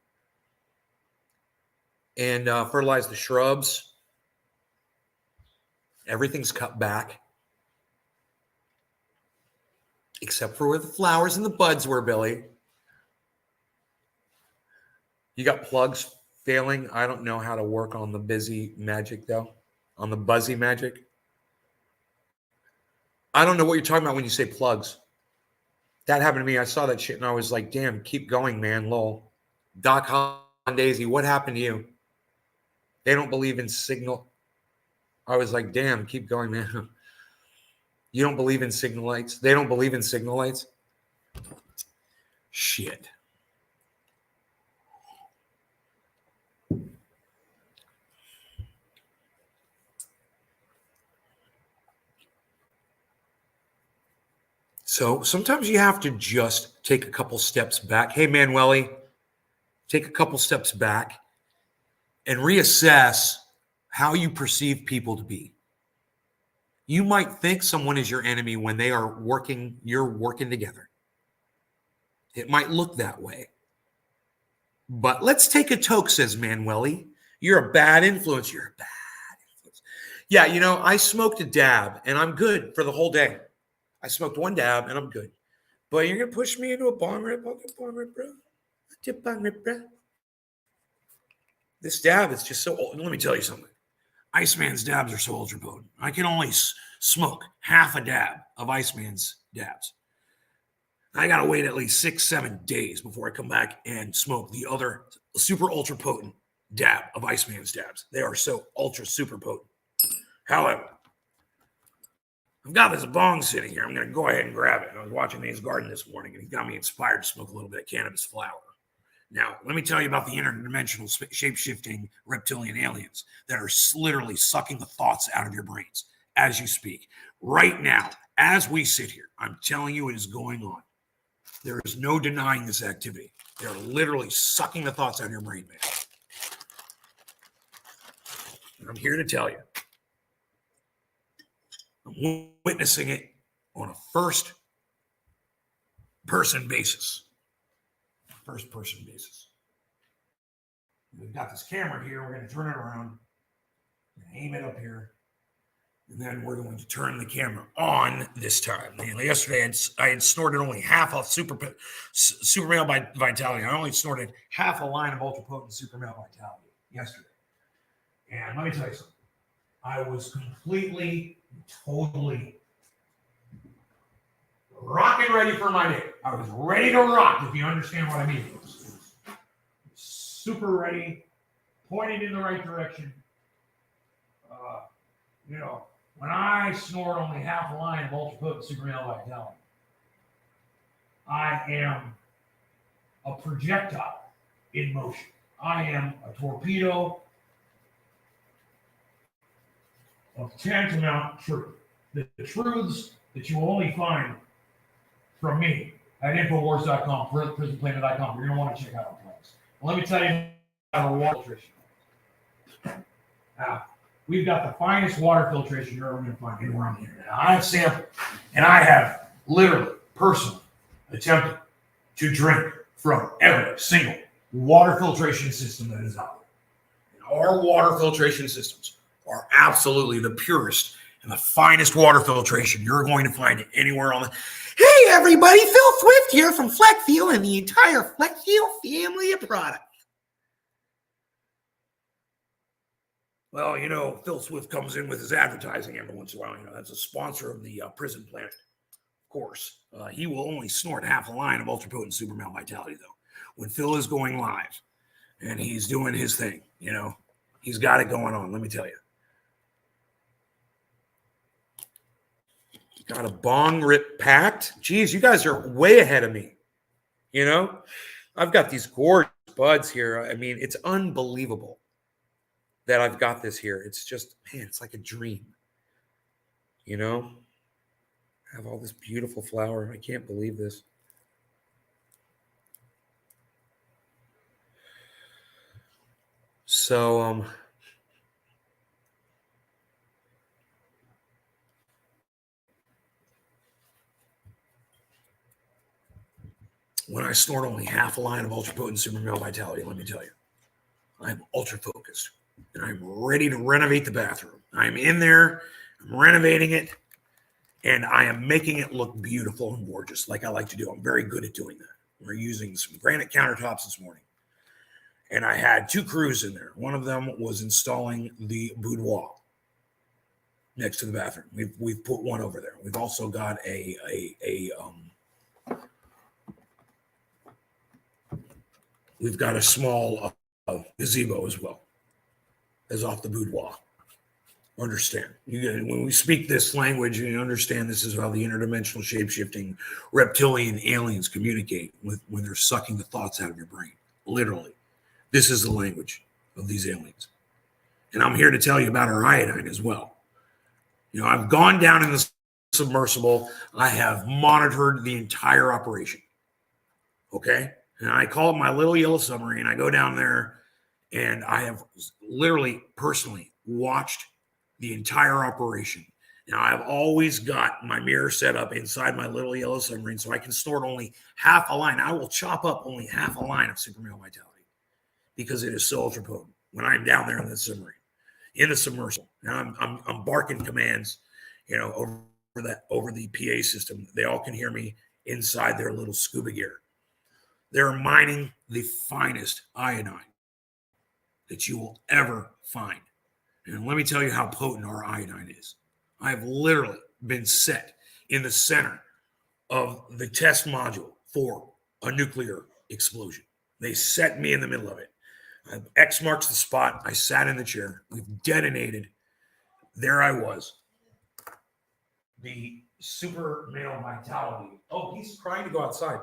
And fertilize the shrubs. Everything's cut back. Except for where the flowers and the buds were, Billy. You got plugs failing. I don't know how to work on the busy magic, though. On the buzzy magic. I don't know what you're talking about when you say plugs. That happened to me. I saw that shit and I was like, damn, keep going, man. Lol. Doc Hon Daisy, what happened to you? They don't believe in signal. I was like, damn, keep going, man. You don't believe in signal lights? They don't believe in signal lights? Shit. So sometimes you have to just take a couple steps back. Hey, Manueli, take a couple steps back and reassess how you perceive people to be. You might think someone is your enemy when you're working together. It might look that way. But let's take a toke, says Manueli. You're a bad influence. You're a bad influence. Yeah, I smoked a dab and I'm good for the whole day. I smoked one dab and I'm good. But you're going to push me into a bong rip, bro? This dab is just so old. Let me tell you something. Iceman's dabs are so ultra potent. I can only smoke half a dab of Iceman's dabs. I got to wait at least 6-7 days before I come back and smoke the other super ultra potent dab of Iceman's dabs. They are so ultra super potent. However, I've got this bong sitting here. I'm going to go ahead and grab it. I was watching Nate's Garden this morning, and he got me inspired to smoke a little bit of cannabis flower. Now, let me tell you about the interdimensional shape-shifting reptilian aliens that are literally sucking the thoughts out of your brains as you speak. Right now, as we sit here, I'm telling you it is going on. There is no denying this activity. They're literally sucking the thoughts out of your brain, man. And I'm here to tell you, I'm witnessing it on a first-person basis. First-person basis. We've got this camera here. We're going to turn it around, aim it up here, and then we're going to turn the camera on this time. Yesterday, I had snorted only half of super male vitality. I only snorted half a line of ultra potent super male vitality yesterday. And let me tell you something. I was completely, totally rocking ready for my day. I was ready to rock, if you understand what I mean. Super ready, pointed in the right direction. When I snort only half a line of ultra potent super male vitality, I am a projectile in motion. I am a torpedo of tantamount truth. The truths that you will only find from me at Infowars.com, prisonplanet.com. You're going to want to check out our plans. Well, let me tell you about our water filtration. Now, we've got the finest water filtration you're ever going to find anywhere on the internet. I have sampled, and I have literally, personally, attempted to drink from every single water filtration system that is out there. And our water filtration systems are absolutely the purest and the finest water filtration you're going to find anywhere on the... Hey, everybody, Phil Swift here from Fleckfield and the entire Fleckfield family of products. Well, Phil Swift comes in with his advertising every once in a while. That's a sponsor of the Prison Planet, of course. He will only snort half a line of ultra potent super male vitality, though. When Phil is going live and he's doing his thing, he's got it going on, let me tell you. Got a bong rip packed. Geez, you guys are way ahead of me. I've got these gorgeous buds here. I mean, it's unbelievable that I've got this here. It's just, man, it's like a dream. I have all this beautiful flower. I can't believe this. So, when I snort only half a line of ultra potent super male vitality, let me tell you, I'm ultra focused and I'm ready to renovate the bathroom. I'm in there, I'm renovating it, and I am making it look beautiful and gorgeous like I like to do. I'm very good at doing that. We're using some granite countertops this morning, and I had 2 crews in there. One of them was installing the boudoir next to the bathroom. We've put one over there. We've also got we've got a small gazebo as well as off the boudoir. Understand. When we speak this language, you understand this is how the interdimensional shape-shifting reptilian aliens communicate when they're sucking the thoughts out of your brain. Literally. This is the language of these aliens. And I'm here to tell you about our iodine as well. I've gone down in the submersible. I have monitored the entire operation. Okay? And I call it my little yellow submarine. I go down there and I have literally personally watched the entire operation. Now, I've always got my mirror set up inside my little yellow submarine so I can snort only half a line. I will chop up only half a line of super male vitality because it is so ultra potent when I'm down there in the submarine, in the submersible. Now I'm barking commands, over the PA system. They all can hear me inside their little scuba gear. They're mining the finest iodine that you will ever find. And let me tell you how potent our iodine is. I've literally been set in the center of the test module for a nuclear explosion. They set me in the middle of it. X marks the spot. I sat in the chair. We've detonated. There I was. The super male vitality. Oh, he's crying to go outside.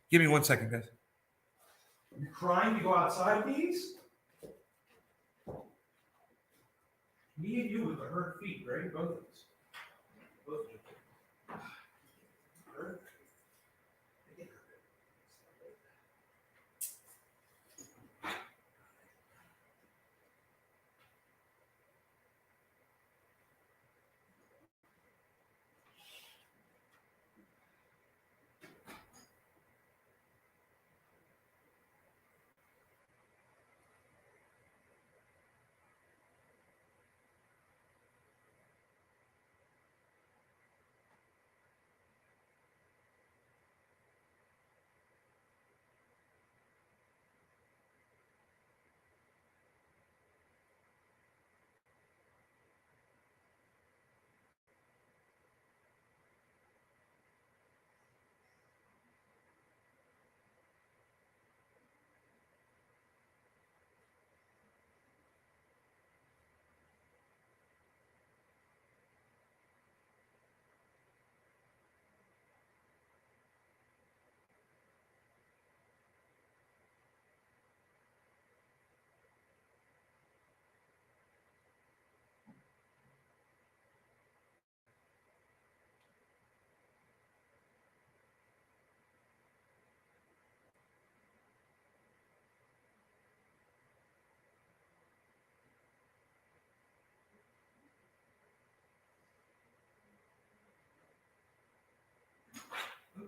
Give me 1 second, guys. You're crying to go outside, please? Me and you with the hurt feet, right? Both of us. Both of you. Hurt?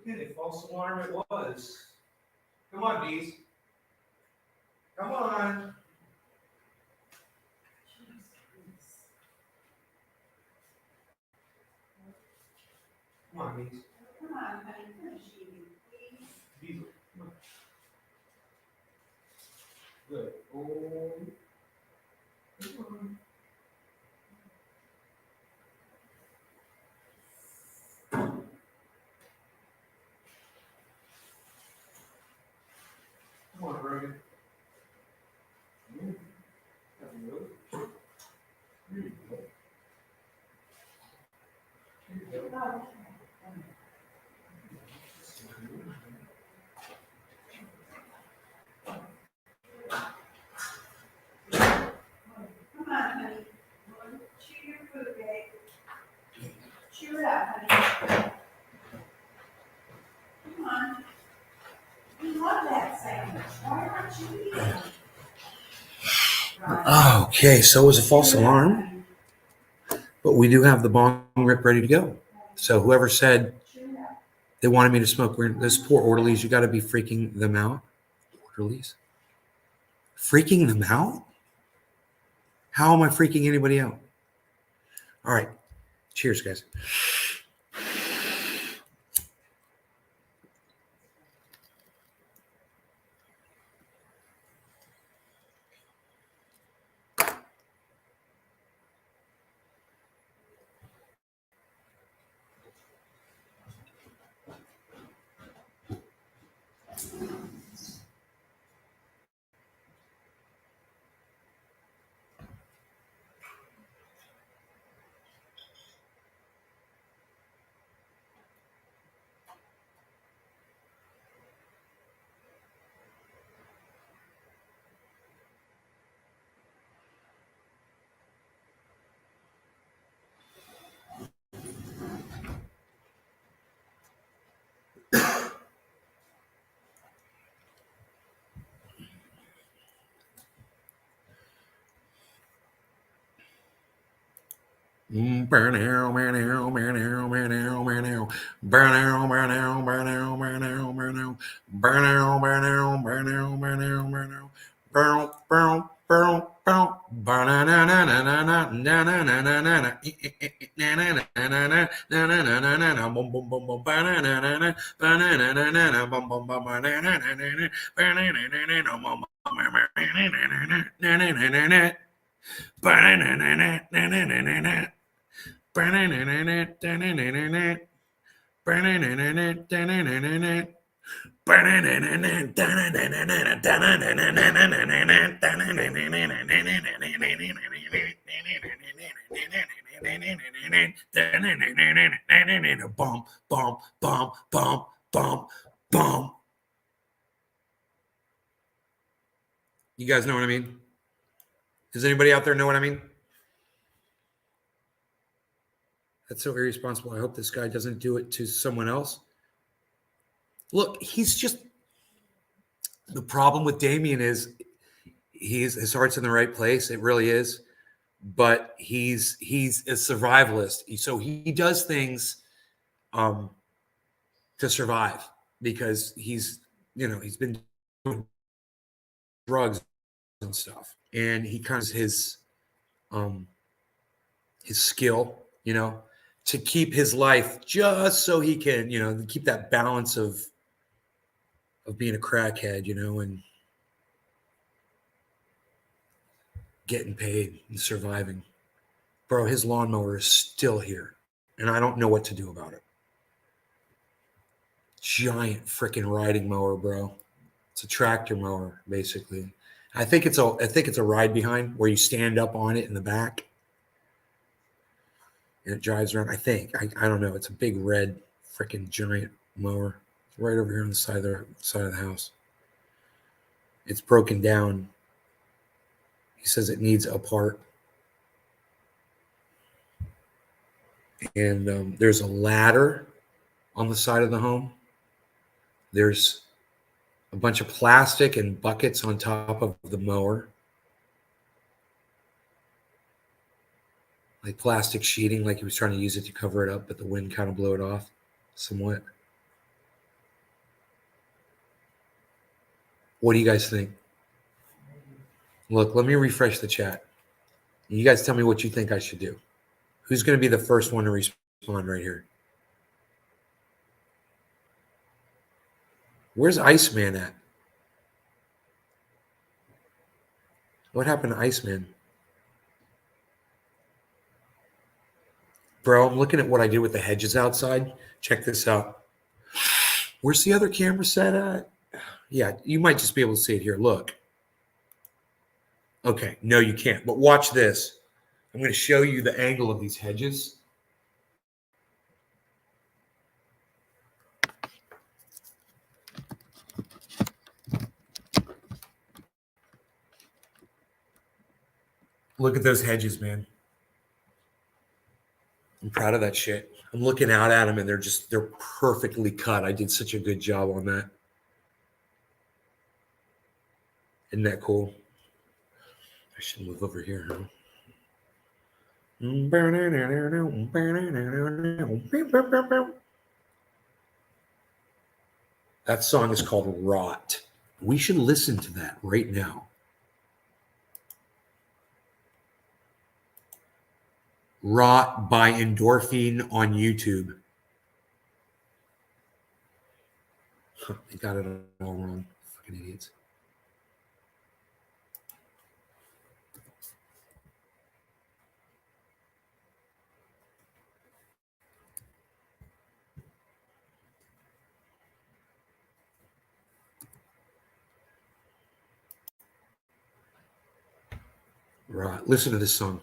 Okay, false alarm it was. Come on, bees. Come on. Come on, bees. Come on, honey, finish eating, please. Bees, come on. Good. Oh. Come on. Come on, Rogan. There you go. Oh, come on, honey. Chew your food, babe. Chew it up, honey. Come on. You love that sandwich. Why aren't you eating it? Right. Okay, so it was a false alarm, but we do have the bong rip ready to go. So whoever said Chew it up. they wanted me to smoke, those poor orderlies, you got to be freaking them out. Orderlies? Freaking them out? How am I freaking anybody out? All right. Cheers, guys. Burn out, burn out, burn out, burn out, burn out, burn out, burn out, burn out, burn out, burn out, burn out, burn out, burn out, burn out, burn out, burn, burn, burn, burn, burn, na na na na na na na na na na na na na na na na na na bum bum bum bum ba na na na na ba na na na na na bum bum bum ba na na na na na ba na na na na na bum bum na na na na na na na na ba na na na na na na na na. Bump, bump, bump, bump, bump, bump. You guys know what I mean? Does anybody out there know what I mean? That's so irresponsible. I hope this guy doesn't do it to someone else. Look, he's just the problem with Damien is his heart's in the right place. It really is. But he's a survivalist. So he does things to survive because he's been doing drugs and stuff. And he kind of his skill, to keep his life just so he can, keep that balance of being a crackhead, and getting paid and surviving. Bro, his lawnmower is still here, and I don't know what to do about it. Giant freaking riding mower, bro. It's a tractor mower, basically. I think it's a ride behind where you stand up on it in the back, and it drives around. I think I don't know. It's a big red freaking giant mower right over here on the side of the house. It's broken down. He says it needs a part. And there's a ladder on the side of the home. There's a bunch of plastic and buckets on top of the mower. Like plastic sheeting, like he was trying to use it to cover it up, but the wind kind of blew it off somewhat. What do you guys think? Look, let me refresh the chat. You guys tell me what you think I should do. Who's going to be the first one to respond right here? Where's Iceman at? What happened to Iceman? Bro, I'm looking at what I did with the hedges outside. Check this out. Where's the other camera set at? Yeah, you might just be able to see it here. Look. Okay, no, you can't. But watch this. I'm going to show you the angle of these hedges. Look at those hedges, man. I'm proud of that shit. I'm looking out at them and they're perfectly cut. I did such a good job on that. Isn't that cool? I should move over here, huh? That song is called Rot. We should listen to that right now. Rot by Endorphin on YouTube. They got it all wrong. Fucking idiots. Right. Listen to this song.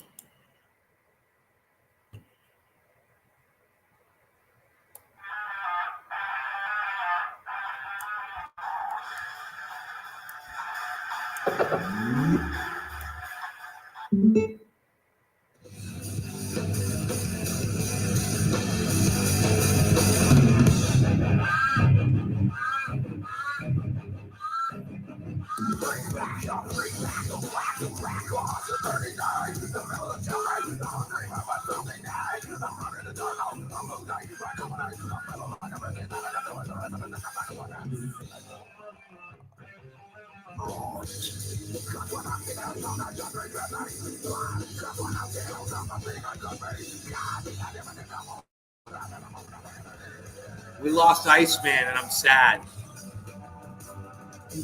We lost Iceman and I'm sad.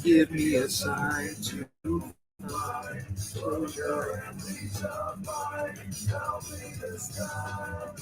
Give me a sign to fly. Close your eyes of mine. Tell me this time.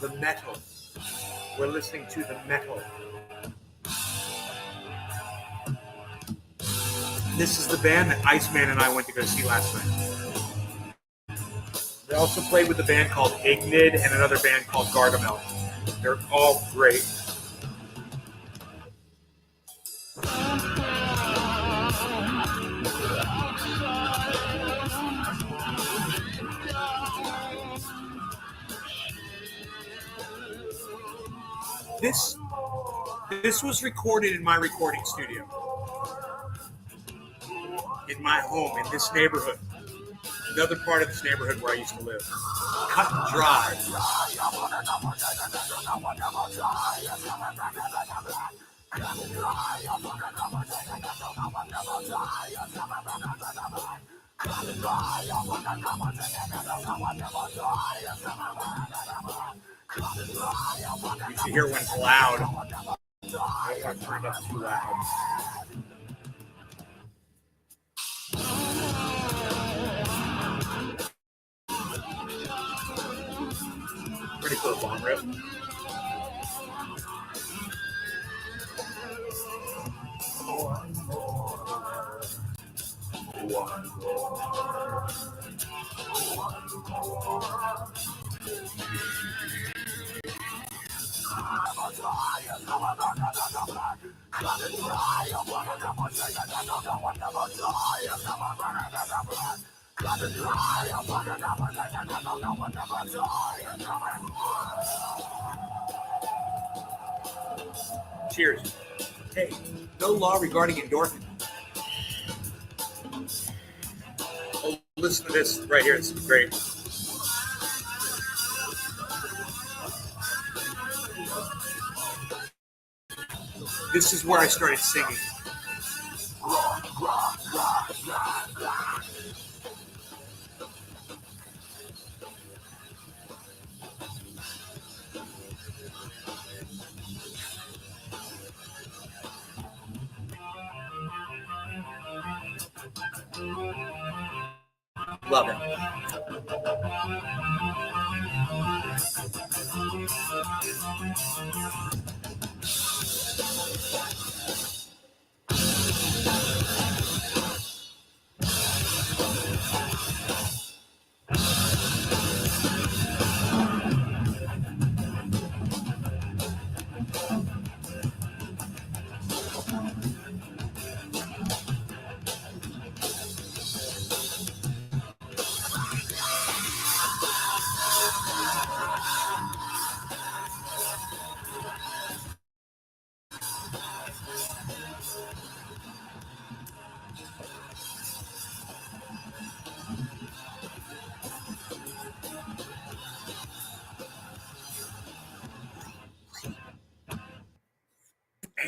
The metal. We're listening to the metal. This is the band that Iceman and I went to go see last night. They also played with a band called Ignid and another band called Gargamel. They're all great. This was recorded in my recording studio. In my home, in this neighborhood. Another part of this neighborhood where I used to live. Cut and Dry. You should hear when it's loud. I don't want to turn it up too loud. Pretty cool bomb rip. Cheers. Hey, no law regarding endorphin. Oh, listen to this right here. It's great. This is where I started singing. Love it.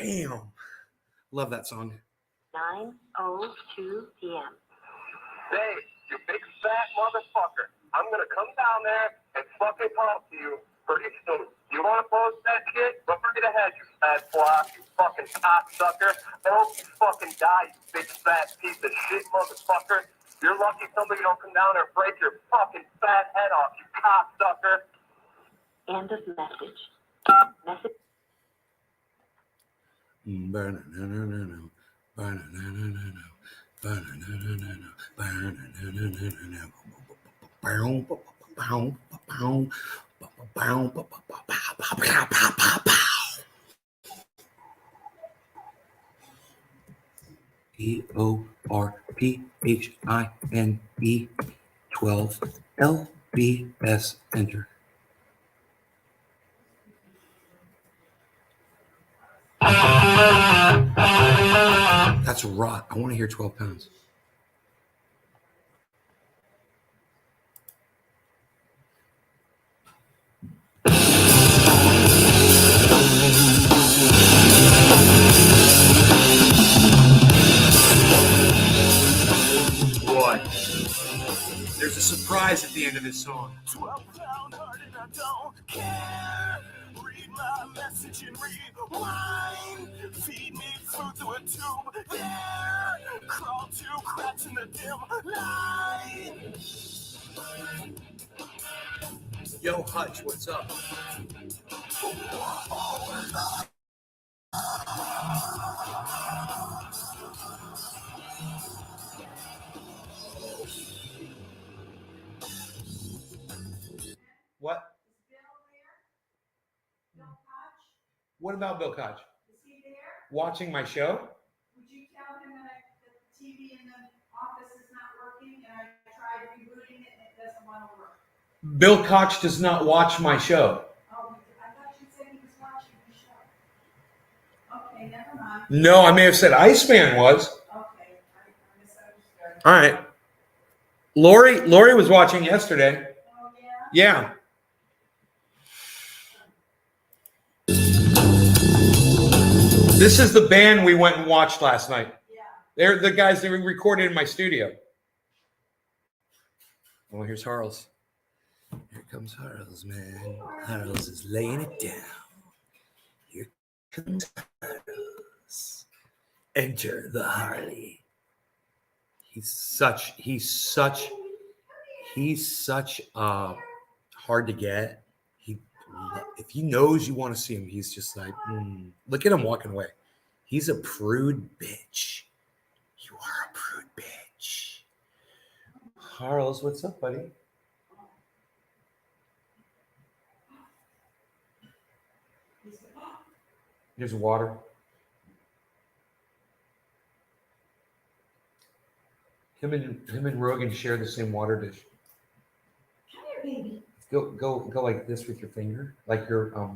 Damn. Love that song. 9:02 p.m. Hey, you big fat motherfucker. I'm gonna come down there and fucking talk to you pretty soon. You wanna post that shit? Go right ahead, you fat block, you fucking cocksucker. I hope you fucking die, you big fat piece of shit motherfucker. You're lucky somebody don't come down there and break your fucking fat head off, you cocksucker. End of message. Message. EORPHINE 12 LBS enter. That's rot. I want to hear 12 pounds. Boy, there's a surprise at the end of this song. 12-pound heart and I don't care. Read my message and rewind. Feed me food through a tube. There, crawl to cracks in the dim light. Yo, Hutch, what's up? What? What about Bill Koch? Is he there? Watching my show? Would you tell him that the TV in the office is not working and I tried rebooting it and it doesn't want to work? Bill Koch does not watch my show. Oh, I thought you said he was watching the show. Okay, never mind. No, I may have said Iceman was. Okay, I misunderstood. All right. Lori was watching yesterday. Oh, yeah? Yeah. This is the band we went and watched last night. Yeah. They're the guys that recorded in my studio. Well, here's Harles. Here comes Harles, man. Harles is laying it down. Here comes Harles. Enter the Harley. He's such hard to get. If he knows you want to see him, he's just like, look at him walking away. He's a prude bitch. You are a prude bitch. Harles, what's up, buddy? Here's water. Him and Rogan share the same water dish. Come here, baby. Go like this with your finger, like you're out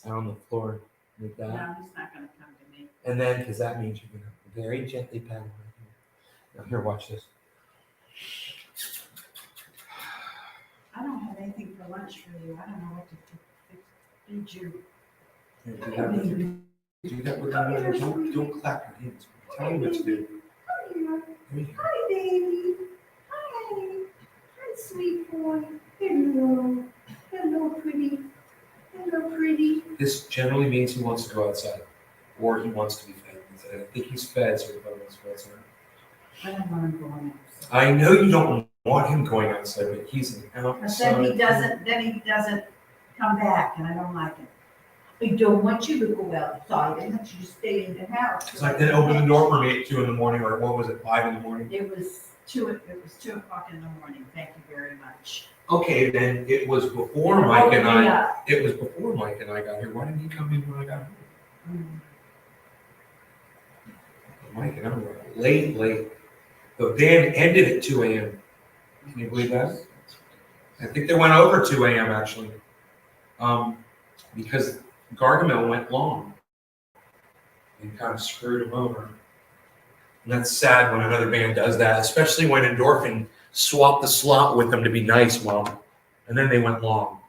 on the floor like that. No, he's not going to come to me. And then, because that means you're gonna very gently pat him right here. Now, here, watch this. I don't have anything for lunch for you. I don't know what to feed you. Here, do that with don't clap your hands. Tell me what to do. Come here. Here you go. Hi, baby. Hi. Hi, sweet boy. Hello. Hello, pretty. Hello, pretty. This generally means he wants to go outside, or he wants to be fed. I think he's fed, so he probably wants to go outside. I don't want him going outside. I know you don't want him going outside, but he's an outside. But then he doesn't come back, and I don't like it. I don't want you to go outside. I want you to stay in the house. It's like then open the door for me at 2 a.m, or what was it, 5 a.m? It was 2 o'clock in the morning. Thank you very much. Okay, then it was before Mike and I. It was before Mike and I got here. Why didn't he come in when I got home? Mike and I were late. The band ended at 2 a.m. Can you believe that? I think they went over 2 a.m. actually, because Gargamel went long and kind of screwed him over. And that's sad when another band does that, especially when Endorphin swapped the slot with them to be nice, and then they went long.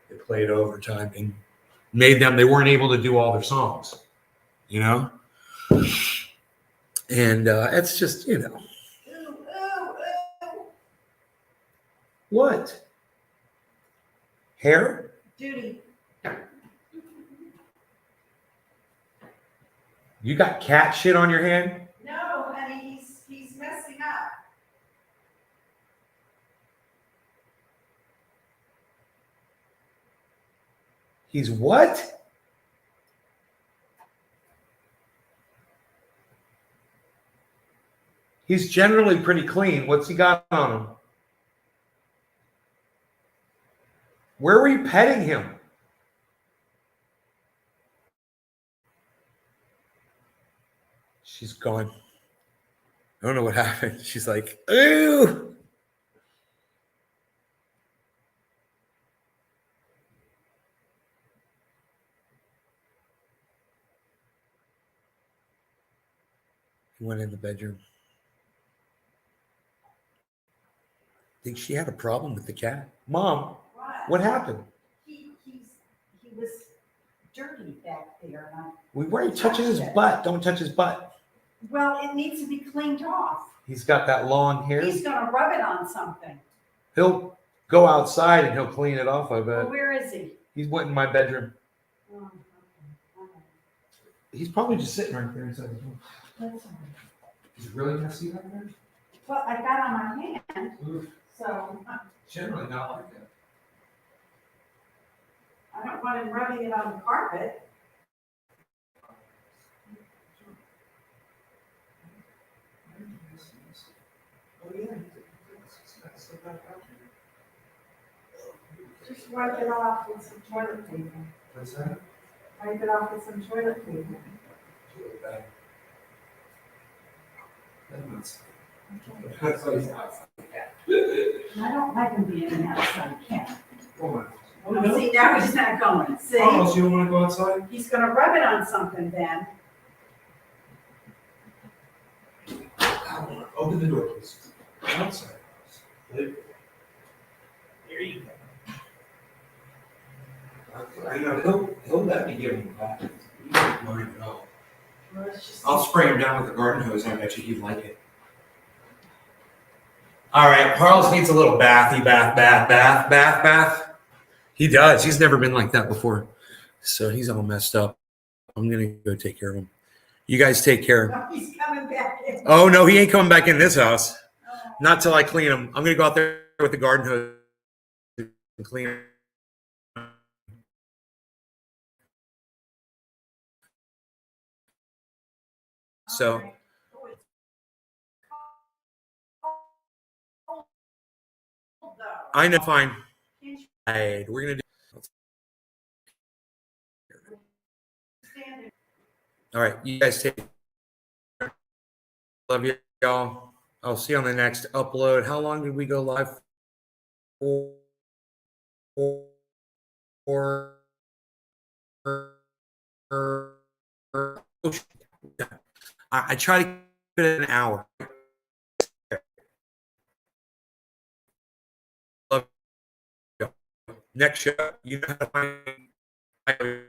They played overtime and made them, they weren't able to do all their songs, you know? And it's just, you know. What? Hair? Judy. You got cat shit on your hand? No, honey, he's messing up. He's what? He's generally pretty clean. What's he got on him? Where were you petting him? She's gone. I don't know what happened. She's like, ooh. He went in the bedroom. Think she had a problem with the cat? Mom, what happened? He was dirty back there. We weren't touching his butt. Don't touch his butt. Well, it needs to be cleaned off. He's got that long hair. He's gonna rub it on something. He'll go outside and he'll clean it off, I bet. Well, where is he? He went in my bedroom. Oh, okay. All right. He's probably just sitting right there inside the room. That's all right. Is it really messy right there? Well, I got on my hand, Oof. so Generally not like that. I don't want him rubbing it on the carpet. Oh, yeah. Just wipe it off with some toilet paper. What's that? Wipe it off with some toilet paper. I don't like him being in outside, can't. Oh, See, now he's not going, see? Carlos, you don't want to go outside? He's gonna rub it on something then. Open the door, please. Outside. There you go. I know, he'll let me give him back. He won't mind at all. Well, it's just- I'll spray him down with the garden hose. I bet you he'd like it. All right, Carlos needs a little bath. He does. He's never been like that before. So he's all messed up. I'm going to go take care of him. You guys take care. No, he's coming back in. Oh, no, he ain't coming back in this house. Oh. Not till I clean him. I'm going to go out there with the garden hose and clean him. So Oh, it's cold, though. I know, fine. Can't you All right, we're going to do. stand it? All right, you guys take care. Love you, y'all. I'll see you on the next upload. How long did we go live for? I try to keep it an hour. Love you. Next show, you know how to find